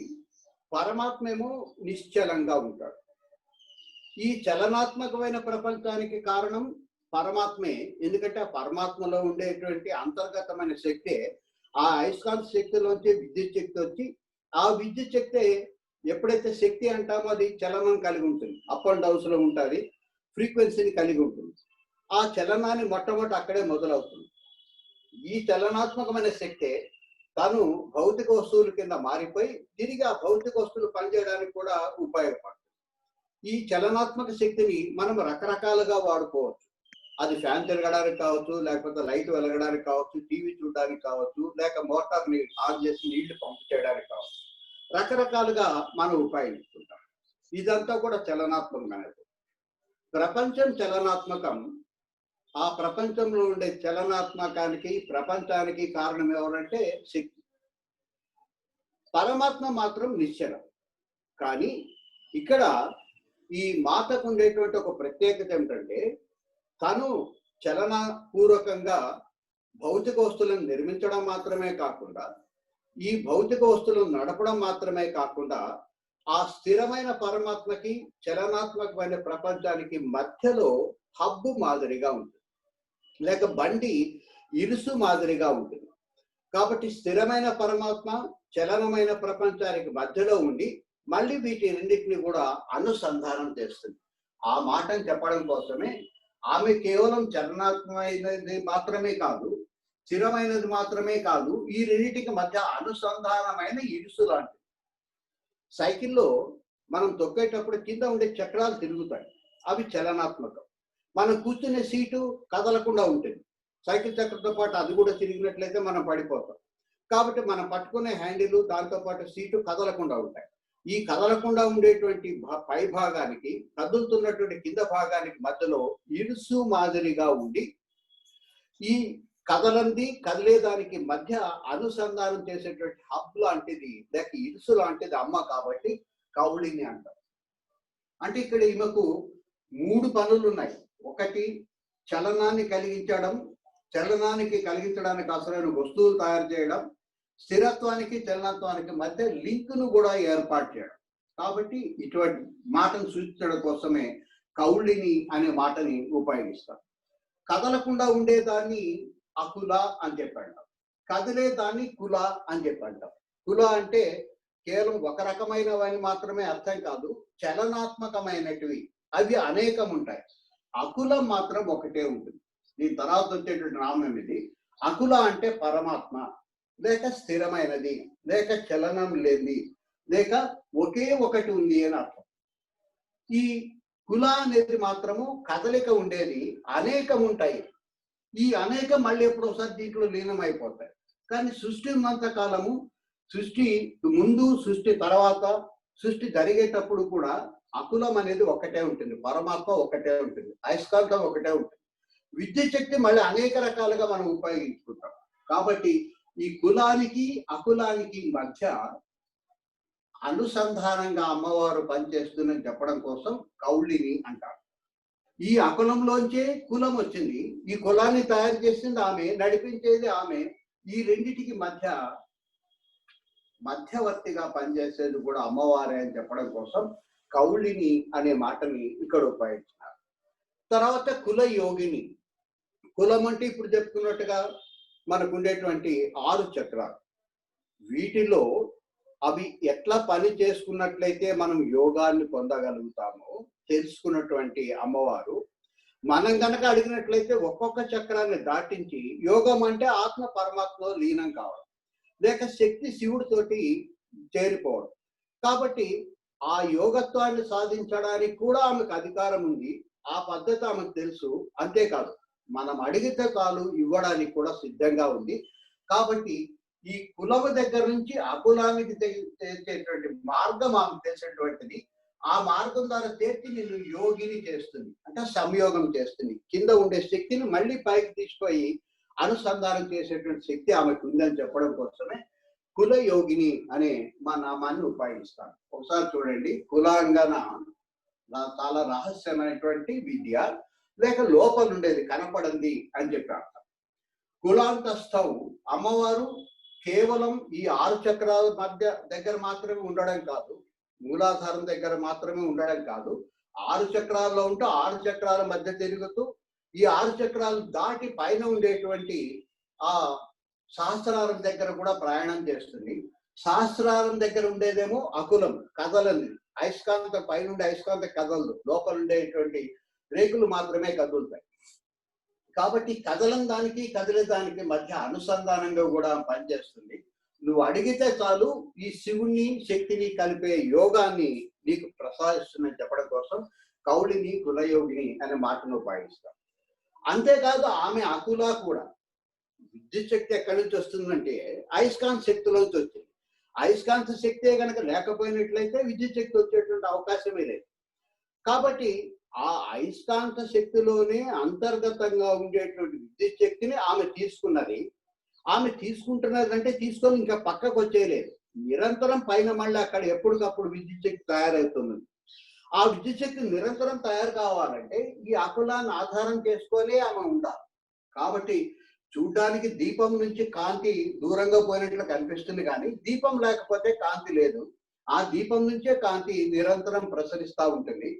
పరమాత్మేమో నిశ్చలంగా ఉంటాడు. ఈ చలనాత్మకమైన ప్రపంచానికి కారణం పరమాత్మే. ఎందుకంటే ఆ పరమాత్మలో ఉండేటువంటి అంతర్గతమైన శక్తే ఆ అయస్కాంత శక్తిలోంచి విద్యుత్ శక్తి వచ్చి ఆ విద్యుత్ శక్తి ఎప్పుడైతే శక్తి అంటామో అది చలనం కలిగి ఉంటుంది, అప్ అండ్ డౌన్స్ లో ఉంటుంది, ఫ్రీక్వెన్సీని కలిగి ఉంటుంది. ఆ చలనాన్ని మొట్టమొదటి అక్కడే మొదలవుతుంది. ఈ చలనాత్మకమైన శక్తే తను భౌతిక వస్తువుల కింద మారిపోయి తిరిగి ఆ భౌతిక వస్తువులు పనిచేయడానికి కూడా ఉపయోగపడుతుంది. ఈ చలనాత్మక శక్తిని మనం రకరకాలుగా వాడుకోవచ్చు. అది ఫ్యాన్ తిరగడానికి కావచ్చు, లేకపోతే లైట్ వెలగడానికి కావచ్చు, టీవీ చూడడానికి కావచ్చు, లేక మోటార్ని ఆన్ చేసి నీళ్లు పంపు చేయడానికి కావచ్చు. రకరకాలుగా మనం ఉపయోగిస్తుంటాం. ఇదంతా కూడా చలనాత్మకమైనది. ప్రపంచం చలనాత్మకం. ఆ ప్రపంచంలో ఉండే చలనాత్మకానికి ప్రపంచానికి కారణం ఎవరంటే శక్తి. పరమాత్మ మాత్రం నిశ్చలం. కానీ ఇక్కడ ఈ మాతకు ఉండేటువంటి ఒక ప్రత్యేకత ఏమిటంటే తను చలనపూర్వకంగా భౌతిక వస్తువులను నిర్మించడం మాత్రమే కాకుండా ఈ భౌతిక వస్తువులను నడపడం మాత్రమే కాకుండా ఆ స్థిరమైన పరమాత్మకి చలనాత్మకమైన ప్రపంచానికి మధ్యలో హబ్బు మాదిరిగా ఉంటుంది, లేక బండి ఇరుసు మాదిరిగా ఉంటుంది. కాబట్టి స్థిరమైన పరమాత్మ చలనమైన ప్రపంచానికి మధ్యలో ఉండి మళ్ళీ వీటి రెండింటిని కూడా అనుసంధానం చేస్తుంది. ఆ మాటను చెప్పడం కోసమే ఆమె కేవలం చలనాత్మకమైనది మాత్రమే కాదు, స్థిరమైనది మాత్రమే కాదు, ఈ రెండింటికి మధ్య అనుసంధానమైన ఇరుసు లాంటిది. సైకిల్లో మనం తొక్కేటప్పుడు కింద ఉండే చక్రాలు తిరుగుతాయి, అవి చలనాత్మకం. మనం కూర్చునే సీటు కదలకుండా ఉంటుంది, సైకిల్ చక్రంతో పాటు అది కూడా తిరిగినట్లయితే మనం పడిపోతాం. కాబట్టి మనం పట్టుకునే హ్యాండిల్ దాంతోపాటు సీటు కదలకుండా ఉంటాయి. ఈ కదలకుండా ఉండేటువంటి పై భాగానికి కదులుతున్నటువంటి కింద భాగానికి మధ్యలో ఇరుసు మాదిరిగా ఉండి ఈ కదలంది కదిలేదానికి మధ్య అనుసంధానం చేసేటువంటి హబ్ లాంటిది లేక ఇరుసు లాంటిది అమ్మ. కాబట్టి కౌళిని అంటారు. అంటే ఇక్కడ ఈమెకు 3 పనులు ఉన్నాయి. ఒకటి చలనాన్ని కలిగించడం, చలనానికి కలిగించడానికి అవసరమైన వస్తువులు తయారు చేయడం, స్థిరత్వానికి చలనత్వానికి మధ్య లింక్ను కూడా ఏర్పాటు చేయడం. కాబట్టి ఇటువంటి మాటను సూచించడం కోసమే కౌళిని అనే మాటని ఉపయోగిస్తాం. కదలకుండా ఉండేదాన్ని అకుల అని చెప్పంటాం, కదిలేదాన్ని కుల అని చెప్పంటాం. కుల అంటే కేవలం ఒక రకమైనవని మాత్రమే అర్థం కాదు, చలనాత్మకమైనటివి అవి అనేకం ఉంటాయి. అకులం మాత్రం ఒకటే ఉంటుంది. దీని తర్వాత వచ్చేటువంటి నామం ఇది. అకుల అంటే పరమాత్మ, లేక స్థిరమైనది, లేక చలనం లేనిది, లేక ఒకే ఒకటి ఉంది అని అర్థం. ఈ కుల అనేది మాత్రము కదలిక ఉండేది, అనేకం ఉంటాయి. ఈ అనేకం మళ్ళీ ఎప్పుడు ఒకసారి దీంట్లో లీనమైపోతాయి. కానీ సృష్టి ఉన్నంత కాలము, సృష్టి ముందు సృష్టి తర్వాత సృష్టి జరిగేటప్పుడు కూడా అకులం అనేది ఒకటే ఉంటుంది, పరమాత్మ ఒకటే ఉంటుంది, అయస్కాంతం ఒకటే ఉంటుంది. విద్యుత్ శక్తి మళ్ళీ అనేక రకాలుగా మనం ఉపయోగించుకుంటాం. కాబట్టి ఈ కులానికి అకులానికి మధ్య అనుసంధానంగా అమ్మవారు పనిచేస్తుందని చెప్పడం కోసం కౌళిని అంటారు. ఈ అకులంలోంచే కులం వచ్చింది, ఈ కులాన్ని తయారు చేసింది ఆమె, నడిపించేది ఆమె. ఈ రెండిటికి మధ్య మధ్యవర్తిగా పనిచేసేది కూడా అమ్మవారే అని చెప్పడం కోసం కౌళిని అనే మాటని ఇక్కడ ఉపయోగించినారు. తర్వాత కుల యోగిని. కులం అంటే ఇప్పుడు చెప్పుకున్నట్టుగా మనకు ఉండేటువంటి 6 చక్రాలు. వీటిలో అవి ఎట్లా పని చేసుకున్నట్లయితే మనం యోగాన్ని పొందగలుగుతామో తెలుసుకున్నటువంటి అమ్మవారు మనం కనుక అడిగినట్లయితే ఒక్కొక్క చక్రాన్ని దాటించి యోగం అంటే ఆత్మ పరమాత్మలో లీనం కావడం, లేక శక్తి శివుడితోటి చేరిపోవడం. కాబట్టి ఆ యోగత్వాన్ని సాధించడానికి కూడా ఆమెకు అధికారం ఉంది. ఆ పద్ధతి ఆమెకు తెలుసు. అంతేకాదు మనం అడిగితే చాలు ఇవ్వడానికి కూడా సిద్ధంగా ఉంది. కాబట్టి ఈ కులము దగ్గర నుంచి అకులానికి చేసేటువంటి మార్గం ఆమెకు తెలిసినటువంటిది. ఆ మార్గం ద్వారా చేర్చి నిన్ను యోగిని చేస్తుంది, అంటే సంయోగం చేస్తుంది. కింద ఉండే శక్తిని మళ్ళీ పైకి తీసుకొని అనుసంధానం చేసేటువంటి శక్తి ఆమెకు ఉందని చెప్పడం కోసమే కుల యోగిని అనే మా నామాన్ని ఉపయోగిస్తాను. ఒకసారి చూడండి, కులాంగన చాలా రహస్యమైనటువంటి విద్య, లేక లోపల ఉండేది కనపడింది అని చెప్పి అర్థం. కులాంతస్థం అమ్మవారు కేవలం ఈ 6 చక్రాల మధ్య దగ్గర మాత్రమే ఉండడం కాదు, మూలాధారం దగ్గర మాత్రమే ఉండడం కాదు, 6 చక్రాల్లో ఉంటూ 6 చక్రాల మధ్య తిరుగుతూ ఈ 6 చక్రాలు దాటి పైన ఉండేటువంటి ఆ సహస్రారం దగ్గర కూడా ప్రయాణం చేస్తుంది. సహస్రారం దగ్గర ఉండేదేమో అకులం, కదలని అయస్కాంత, పైనుండే అయస్కాంత కదలదు, లోపల ఉండేటువంటి రేకులు మాత్రమే కదులుతాయి. కాబట్టి కదలం దానికి కదిలే దానికి మధ్య అనుసంధానంగా కూడా పనిచేస్తుంది. నువ్వు అడిగితే చాలు ఈ శివుని శక్తిని కలిపే యోగాన్ని నీకు ప్రసాదిస్తుందని చెప్పడం కోసం కౌళిని కులయోగిని అనే మాటను ఉపయోగిస్తాం. అంతేకాదు ఆమె అకుల కూడా. విద్యుత్ శక్తి ఎక్కడి నుంచి వస్తుందంటే అయస్కాంత శక్తిలోంచి వచ్చింది. అయస్కాంత శక్తే కనుక లేకపోయినట్లయితే విద్యుత్ శక్తి వచ్చేటువంటి అవకాశమే లేదు. కాబట్టి ఆ అయస్కాంత శక్తిలోనే అంతర్గతంగా ఉండేటువంటి విద్యుత్ శక్తిని ఆమె తీసుకున్నది. ఆమె తీసుకుంటున్నదంటే తీసుకొని ఇంకా పక్కకు వచ్చేయలేదు. నిరంతరం పైన మళ్ళీ అక్కడ ఎప్పటికప్పుడు విద్యుత్ శక్తి తయారవుతుంది. ఆ విద్యుత్ శక్తి నిరంతరం తయారు కావాలంటే ఈ అకులాన్ని ఆధారం చేసుకొని ఆమె ఉండాలి. కాబట్టి చూడ్డానికి దీపం నుంచి కాంతి దూరంగా పోయినట్లు కనిపిస్తుంది, కానీ దీపం లేకపోతే కాంతి లేదు. ఆ దీపం నుంచే కాంతి నిరంతరం ప్రసరిస్తూ ఉంటుంది.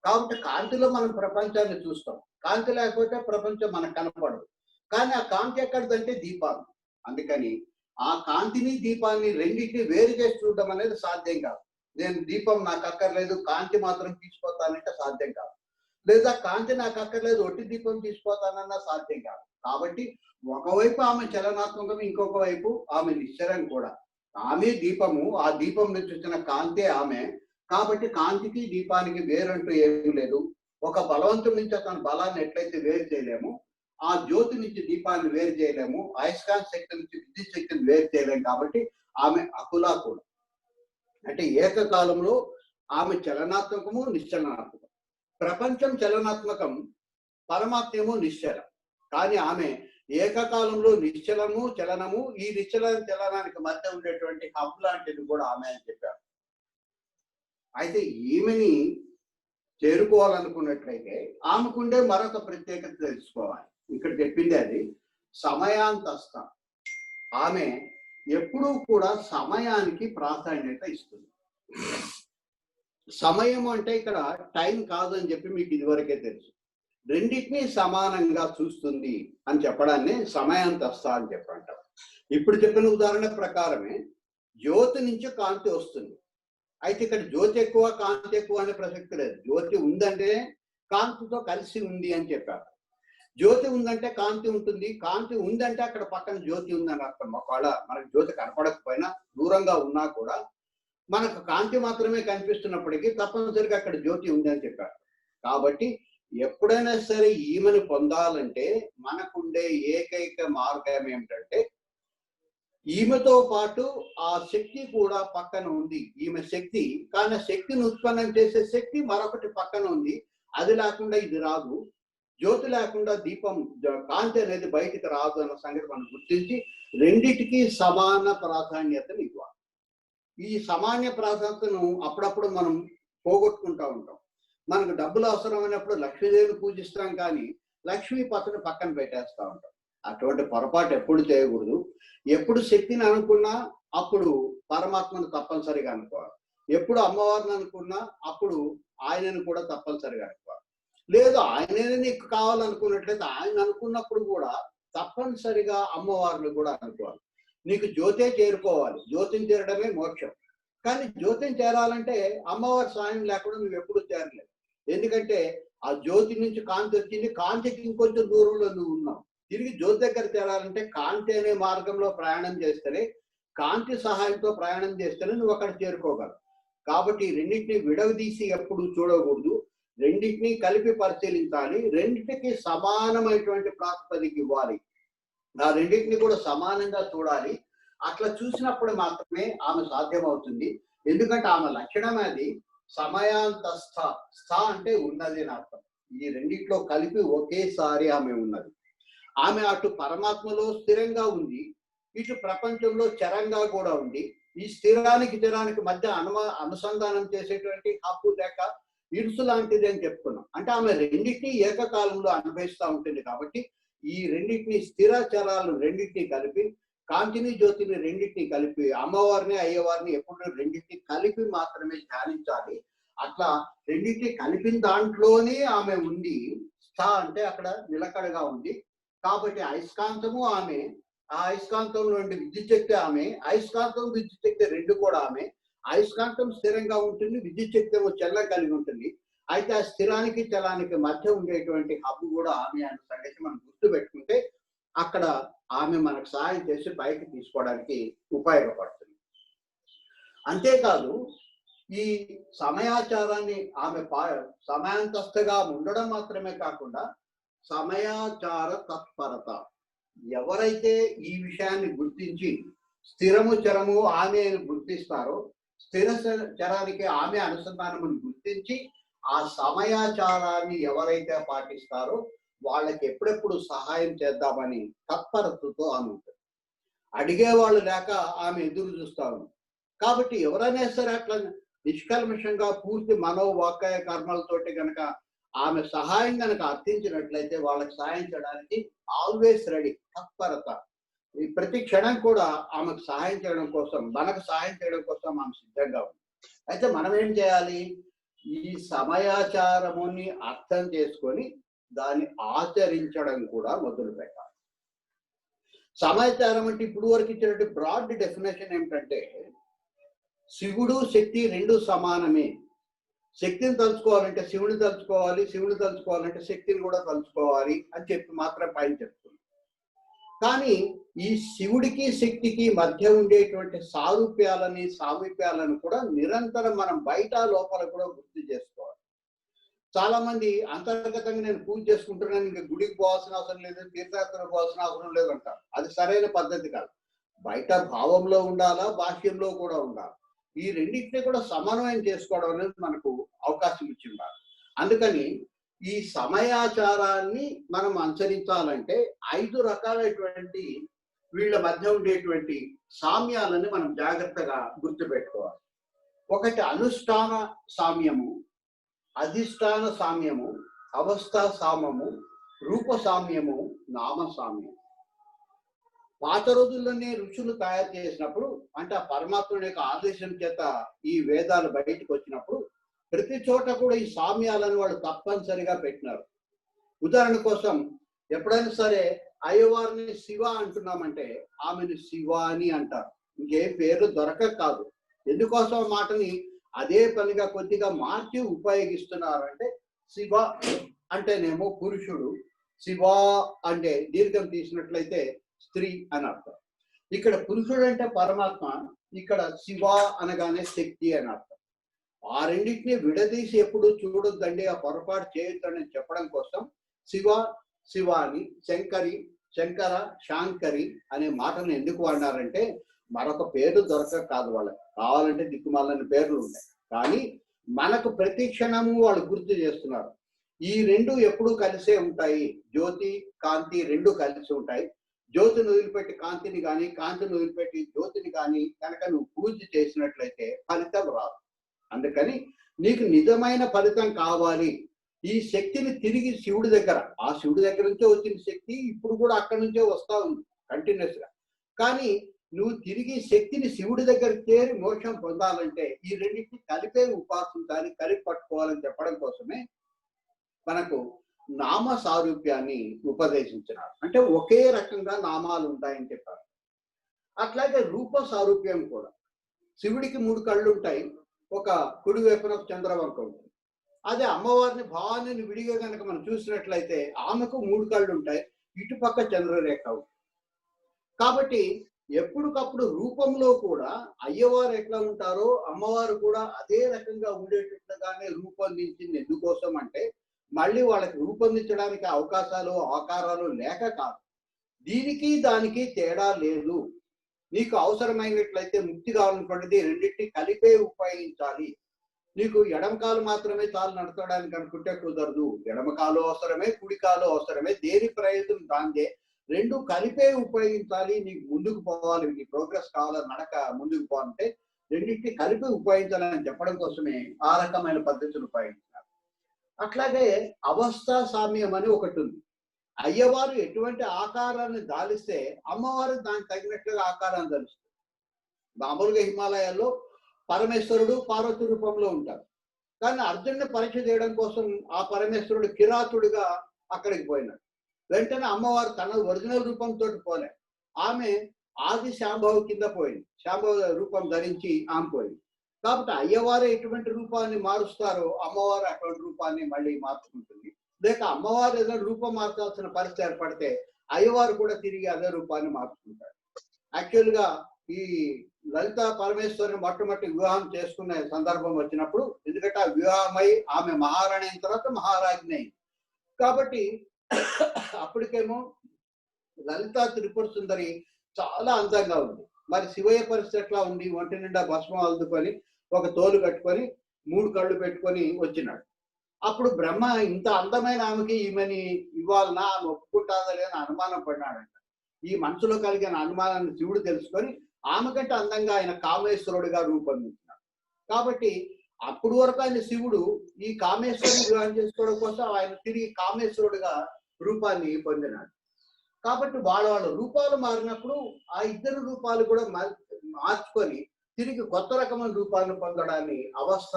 కాబట్టి కాంతిలో మనం ప్రపంచాన్ని చూస్తాం. కాంతి లేకపోతే ప్రపంచం మనకు కనపడదు. కానీ ఆ కాంతి ఎక్కడిదంటే దీపాలు. అందుకని ఆ కాంతిని దీపాన్ని రెండింటిని వేరు చేసి చూడడం అనేది సాధ్యం కాదు. నేను దీపం నాకు అక్కర్లేదు, కాంతి మాత్రం తీసిపోతానంటే సాధ్యం కాదు. లేదా కాంతి నాకు అక్కర్లేదు, ఒట్టి దీపం తీసిపోతానన్నా సాధ్యం కాదు. కాబట్టి ఒకవైపు ఆమె చలనాత్మకం, ఇంకొక వైపు ఆమె నిశ్చలం కూడా. ఆమె దీపము, ఆ దీపం నుంచి వచ్చిన కాంతే ఆమె. కాబట్టి కాంతికి దీపానికి వేరంటూ ఏమీ లేదు. ఒక బలవంతుడి నుంచి అతని బలాన్ని ఎట్లయితే వేరు చేయలేము, ఆ జ్యోతి నుంచి దీపాన్ని వేరు చేయలేము, అయస్కాంత శక్తి నుంచి విద్యుత్ శక్తిని వేరు చేయలేము. కాబట్టి ఆమె అకుల కూడా. అంటే ఏకకాలంలో ఆమె చలనాత్మకము, నిశ్చలనాత్మకం. ప్రపంచం చలనాత్మకం, పరమాత్మ ఏమో నిశ్చలం. కానీ ఆమె ఏకకాలంలో నిశ్చలము, చలనము. ఈ నిశ్చల చలనానికి మధ్య ఉండేటువంటి హబ్ లాంటిది కూడా ఆమె అని చెప్పారు. అయితే ఈమెని చేరుకోవాలనుకున్నట్లయితే ఆమెకుండే మరొక ప్రత్యేకత తెలుసుకోవాలి. ఇక్కడ చెప్పింది అది సమయాంతస్థ. ఆమె ఎప్పుడూ కూడా సమయానికి ప్రాధాన్యత ఇస్తుంది. సమయం అంటే ఇక్కడ టైం కాదని చెప్పి మీకు ఇదివరకే తెలుసు. రెండింటినీ సమానంగా చూస్తుంది అని చెప్పడాన్ని సమయాంతస్థ అని చెప్పంటారు. ఇప్పుడు చెప్పిన ఉదాహరణ ప్రకారమే జ్యోతి నుంచి కాంతి వస్తుంది. అయితే ఇక్కడ జ్యోతి ఎక్కువ కాంతి ఎక్కువ అనే ప్రసక్తి లేదు. జ్యోతి ఉందంటే కాంతితో కలిసి ఉంది అని చెప్పారు. జ్యోతి ఉందంటే కాంతి ఉంటుంది, కాంతి ఉందంటే అక్కడ పక్కన జ్యోతి ఉందని అర్థం. ఒకవేళ మనకు జ్యోతి కనపడకపోయినా, దూరంగా ఉన్నా కూడా మనకు కాంతి మాత్రమే కనిపిస్తున్నప్పటికీ తప్పనిసరిగా అక్కడ జ్యోతి ఉంది అని చెప్పారు. కాబట్టి ఎప్పుడైనా సరే ఈమెను పొందాలంటే మనకుండే ఏకైక మార్గం ఏమిటంటే ఈమెతో పాటు ఆ శక్తి కూడా పక్కన ఉంది. ఈమె శక్తి, కానీ శక్తిని ఉత్పన్నం చేసే శక్తి మరొకటి పక్కన ఉంది. అది లేకుండా ఇది రాదు. జ్యోతి లేకుండా దీపం, కాంతి అనేది బయటికి రాదు అన్న సంగతి మనం గుర్తించి రెండిటికి సమాన ప్రాధాన్యతను ఇవ్వాలి. ఈ సమాన ప్రాధాన్యతను అప్పుడప్పుడు మనం పోగొట్టుకుంటూ ఉంటాం. మనకు డబ్బులు అవసరమైనప్పుడు లక్ష్మీదేవిని పూజిస్తాం, కానీ లక్ష్మీపతిని పక్కన పెట్టేస్తూ ఉంటాం. అటువంటి పొరపాటు ఎప్పుడు చేయకూడదు. ఎప్పుడు శక్తిని అనుకున్నా అప్పుడు పరమాత్మను తప్పనిసరిగా అనుకోవాలి. ఎప్పుడు అమ్మవారిని అనుకున్నా అప్పుడు ఆయనను కూడా తప్పనిసరిగా అనుకోవాలి. లేదు ఆయనే నీకు కావాలనుకున్నట్లయితే ఆయన అనుకున్నప్పుడు కూడా తప్పనిసరిగా అమ్మవారిని కూడా అనుకోవాలి. నీకు జ్యోతే చేరుకోవాలి, జ్యోతిని చేరడమే మోక్షం. కానీ జ్యోతిని చేరాలంటే అమ్మవారి సాయం లేకుండా నువ్వు ఎప్పుడు చేరలేవు. ఎందుకంటే ఆ జ్యోతి నుంచి కాంతి వచ్చింది, కాంతికి ఇంకొంచెం దూరంలో నువ్వు ఉన్నావు. తిరిగి జ్యోతి దగ్గర చేరాలంటే కాంతి అనే మార్గంలో ప్రయాణం చేస్తేనే, కాంతి సహాయంతో ప్రయాణం చేస్తేనే నువ్వు అక్కడ చేరుకోగలవు. కాబట్టి రెండింటిని విడవదీసి ఎప్పుడు చూడకూడదు, రెండింటిని కలిపి పరిశీలించాలి, రెండింటికి సమానమైనటువంటి ప్రాతిపదిక ఇవ్వాలి, ఆ రెండింటిని కూడా సమానంగా చూడాలి. అట్లా చూసినప్పుడు మాత్రమే ఆమె సాధ్యమవుతుంది. ఎందుకంటే ఆమె లక్షణం అది సమయాంతస్థ. స్థ అంటే ఉన్నది అని అర్థం. ఈ రెండిట్లో కలిపి ఒకేసారి ఆమె ఉన్నది. ఆమె అటు పరమాత్మలో స్థిరంగా ఉంది, ఇటు ప్రపంచంలో చరంగా కూడా ఉంది. ఈ స్థిరానికి చరానికి మధ్య అనుసంధానం చేసేటువంటి హక్కు లేక ఇరుసు లాంటిది అని చెప్పుకున్నాం. అంటే ఆమె రెండింటినీ ఏకకాలంలో అనుభవిస్తూ ఉంటుంది. కాబట్టి ఈ రెండింటినీ స్థిర చరాలు రెండింటినీ కలిపి, కాంతిని జ్యోతిని రెండింటినీ కలిపి, అమ్మవారిని అయ్యవారిని ఎప్పుడు రెండింటినీ కలిపి మాత్రమే ధ్యానించాలి. అట్లా రెండింటినీ కలిపిన దాంట్లోనే ఆమె ఉంది. స్థ అంటే అక్కడ నిలకడగా ఉంది. కాబట్టి అయస్కాంతము ఆమె, ఆ అయస్కాంతం నుండి విద్యుత్ శక్తి ఆమె, అయస్కాంతం విద్యుత్ శక్తి రెండు కూడా ఆమె. అయస్కాంతం స్థిరంగా ఉంటుంది, విద్యుత్ శక్తి ఏమో చలనం కలిగి ఉంటుంది. అయితే ఆ స్థిరానికి చలానికి మధ్య ఉండేటువంటి హబ్బు కూడా ఆమె అనే సంగతి మనం గుర్తు పెట్టుకుంటే అక్కడ ఆమె మనకు సహాయం చేసి పైకి తీసుకోవడానికి ఉపయోగపడుతుంది. అంతేకాదు ఈ సమయాచారాన్ని ఆమె సమయాంతస్థగా ఉండడం మాత్రమే కాకుండా సమయాచార తత్పరత. ఎవరైతే ఈ విషయాన్ని గుర్తించి స్థిరము చరము ఆమె గుర్తిస్తారో, స్థిర చరానికి ఆమె అనుసంధానమును గుర్తించి ఆ సమయాచారాన్ని ఎవరైతే పాటిస్తారో వాళ్ళకి ఎప్పుడెప్పుడు సహాయం చేద్దామని తత్పరతతో ఆమె ఉంటుంది. అడిగేవాళ్ళు లేక ఆమె ఎదురు చూస్తాము. కాబట్టి ఎవరైనా సరే అట్లా నిష్కల్మషంగా పూర్తి మనోవాకాయ కర్మలతోటి గనక ఆమె సహాయం కనుక అర్థించినట్లయితే వాళ్ళకి సహాయం చేయడానికి ఆల్వేస్ రెడీ, తత్పరత. ఈ ప్రతి క్షణం కూడా ఆమెకు సహాయం చేయడం కోసం, మనకు సహాయం చేయడం కోసం ఆమె సిద్ధంగా ఉంది. అయితే మనం ఏం చేయాలి? ఈ సమయాచారముని అర్థం చేసుకొని దాన్ని ఆచరించడం కూడా మొదలు పెట్టాలి. సమాచారం అంటే ఇప్పుడు వరకు ఇచ్చినట్టు బ్రాడ్ డెఫినేషన్ ఏమిటంటే శివుడు శక్తి రెండు సమానమే. శక్తిని తలుచుకోవాలంటే శివుని తలుచుకోవాలి, శివుని తలుచుకోవాలంటే శక్తిని కూడా తలుచుకోవాలి అని చెప్పి మాత్రం పైన చెప్తున్నాం. కానీ ఈ శివుడికి శక్తికి మధ్య ఉండేటువంటి సారూప్యాలని సామీప్యాలను కూడా నిరంతరం మనం బయట లోపల కూడా గుర్తు చేసుకోవాలి. చాలా మంది అంతర్గతంగా నేను పూజ చేసుకుంటున్నాను, ఇంకా గుడికి పోవాల్సిన అవసరం లేదు, తీర్థయాత్రకు పోవాల్సిన అవసరం లేదు అంటారు. అది సరైన పద్ధతి కాదు. బయట భావంలో ఉండాలా, భాష్యంలో కూడా ఉండాలి. ఈ రెండింటినీ కూడా సమన్వయం చేసుకోవడం అనేది మనకు అవకాశం ఇచ్చి ఉండాలి. అందుకని ఈ సమయాచారాన్ని మనం అనుసరించాలంటే 5 రకాలైనటువంటి వీళ్ళ మధ్య ఉండేటువంటి సామ్యాలని మనం జాగ్రత్తగా గుర్తుపెట్టుకోవాలి. ఒకటి అనుష్ఠాన సామ్యము, అధిష్టాన సామ్యము, అవస్థా సామ్యము, రూప సామ్యము, నామ సామ్యము. పాత రోజుల్లోనే ఋషులు తయారు చేసినప్పుడు, అంటే ఆ పరమాత్ముడి యొక్క ఆదేశం చేత ఈ వేదాలు బయటకు వచ్చినప్పుడు ప్రతి చోట కూడా ఈ సామ్యాలను వాళ్ళు తప్పనిసరిగా పెట్టినారు. ఉదాహరణ కోసం ఎప్పుడైనా సరే అయ్యవారిని శివ అంటున్నామంటే ఆమెను శివాని అంటారు. ఇంకేం పేరు దొరక కాదు. ఎందుకోసం ఆ మాటని అదే పనిగా కొద్దిగా మార్చి ఉపయోగిస్తున్నారు. అంటే శివ అంటేనేమో పురుషుడు, శివ అంటే దీర్ఘం తీసినట్లయితే స్త్రీ అని అర్థం. ఇక్కడ పురుషుడు అంటే పరమాత్మ, ఇక్కడ శివ అనగానే శక్తి అని అర్థం. ఆ రెండింటినీ విడదీసి ఎప్పుడు చూడొద్దండి, ఆ పొరపాటు చేయొద్దని చెప్పడం కోసం శివ శివాని, శంకరి శంకర, శాంకరి అనే మాటను ఎందుకు వాడినారంటే మరొక పేరు దొరక కాదు. వాళ్ళకి కావాలంటే దిక్కుమాలని పేర్లు ఉన్నాయి, కానీ మనకు ప్రతి క్షణము వాళ్ళు గుర్తు చేస్తున్నారు. ఈ రెండు ఎప్పుడూ కలిసే ఉంటాయి. జ్యోతి కాంతి రెండు కలిసి ఉంటాయి. జ్యోతిని వదిలిపెట్టి కాంతిని కానీ, కాంతిని వదిలిపెట్టి జ్యోతిని కానీ కనుక నువ్వు పూజ చేసినట్లయితే ఫలితం రాదు. అందుకని నీకు నిజమైన ఫలితం కావాలి, ఈ శక్తిని తిరిగి శివుడి దగ్గర, ఆ శివుడి దగ్గర నుంచే వచ్చిన శక్తి ఇప్పుడు కూడా అక్కడి నుంచే వస్తా ఉంది కంటిన్యూస్ గా. కానీ నువ్వు తిరిగి శక్తిని శివుడి దగ్గర చేరి మోక్షం పొందాలంటే ఈ రెండింటిని కలిపే ఉపాసించాలి, కలిపి పట్టుకోవాలని చెప్పడం కోసమే మనకు నామ సారూప్యాన్ని ఉపదేశించినారు. అంటే ఒకే రకంగా నామాలు ఉంటాయని చెప్పారు. అట్లాగే రూప సారూప్యం కూడా, శివుడికి 3 కళ్ళు ఉంటాయి, ఒక కుడి వైపున ఒక చంద్రవంక ఉంటుంది. అదే అమ్మవారిని భావాన్ని విడిగా కనుక మనం చూసినట్లయితే ఆమెకు 3 కళ్ళు ఉంటాయి, ఇటుపక్క చంద్రరేఖ ఉంటుంది. కాబట్టి ఎప్పటికప్పుడు రూపంలో కూడా అయ్యవారు ఎట్లా ఉంటారో అమ్మవారు కూడా అదే రకంగా ఉండేటట్లుగానే రూపొందించింది. ఎందుకోసం అంటే మళ్ళీ వాళ్ళకి రూపొందించడానికి అవకాశాలు ఆకారాలు లేక కాదు, దీనికి దానికి తేడా లేదు. నీకు అవసరమైనట్లయితే ముక్తి కావాలనుకున్నది రెండింటిని కలిపే ఉపయోగించాలి. నీకు ఎడమ కాలు మాత్రమే చాలు నడచడానికి అనుకుంటే కుదరదు. ఎడమ కాలు అవసరమే, కుడి కాలు అవసరమే, దేని ప్రయోజనం దాందే. రెండు కలిపే ఉపయోగించాలి. నీకు ముందుకు పోవాలి, నీ ప్రోగ్రెస్ కావాలని నడక ముందుకు పోవాలంటే రెండింటిని కలిపి ఉపయోగించాలని చెప్పడం కోసమే ఆ రకమైన పద్ధతులు ఉపయోగించాలి. అట్లాగే అవస్థా సామ్యం అని ఒకటి ఉంది. అయ్యవారు ఎటువంటి ఆకారాన్ని దాలిస్తే అమ్మవారు దానికి తగినట్లుగా ఆకారాన్ని ధరిస్తారు. మామూలుగా హిమాలయాల్లో పరమేశ్వరుడు పార్వతి రూపంలో ఉంటారు. కానీ అర్జునుడిని పరీక్ష చేయడం కోసం ఆ పరమేశ్వరుడు కిరాతుడిగా అక్కడికి పోయినాడు. వెంటనే అమ్మవారు తన ఒరిజినల్ రూపంతో పోలే, ఆమె ఆది శాంభవి కింద పోయింది, శాంభవి రూపం ధరించి ఆమె పోయింది. కాబట్టి అయ్యవారు ఎటువంటి రూపాన్ని మారుస్తారో అమ్మవారు అటువంటి రూపాన్ని మళ్ళీ మార్చుకుంటుంది. లేక అమ్మవారు ఏదైనా రూపం మార్చాల్సిన పరిస్థితి ఏర్పడితే అయ్యవారు కూడా తిరిగి అదే రూపాన్ని మార్చుకుంటారు. యాక్చువల్గా ఈ లలిత పరమేశ్వరిని మొట్టమొదటి వివాహం చేసుకునే సందర్భం వచ్చినప్పుడు, ఎందుకంటే ఆ వివాహమై ఆమె మహారాణి అయిన తర్వాత మహారాజ్ని అయింది కాబట్టి అప్పటికేమో లలిత త్రిపుర సుందరి చాలా అందంగా ఉంది. మరి శివయ్య పరిస్థితి ఎట్లా ఉంది? ఒంటి నిండా భస్మం అల్దుకొని ఒక తోలు కట్టుకొని 3 కళ్ళు పెట్టుకొని వచ్చినాడు. అప్పుడు బ్రహ్మ ఇంత అందమైన ఆమెకి ఈమెని ఇవ్వాలన్నా, ఆమె ఒప్పుకుంటాదా లేదని అనుమానం పడినాడంట. ఈ మనసులో కలిగిన అనుమానాన్ని శివుడు తెలుసుకొని ఆమె కంటే అందంగా ఆయన కామేశ్వరుడిగా రూపొందించినాడు. కాబట్టి అప్పుడు వరకు ఆయన శివుడు ఈ కామేశ్వరుని వివాహం చేసుకోవడం కోసం ఆయన తిరిగి కామేశ్వరుడిగా రూపాన్ని పొందినాడు. కాబట్టి వాళ్ళ రూపాలు మారినప్పుడు ఆ ఇద్దరు రూపాలు కూడా మార్చుకొని తిరిగి కొత్త రకమైన రూపాలను పొందడాన్ని అవస్థ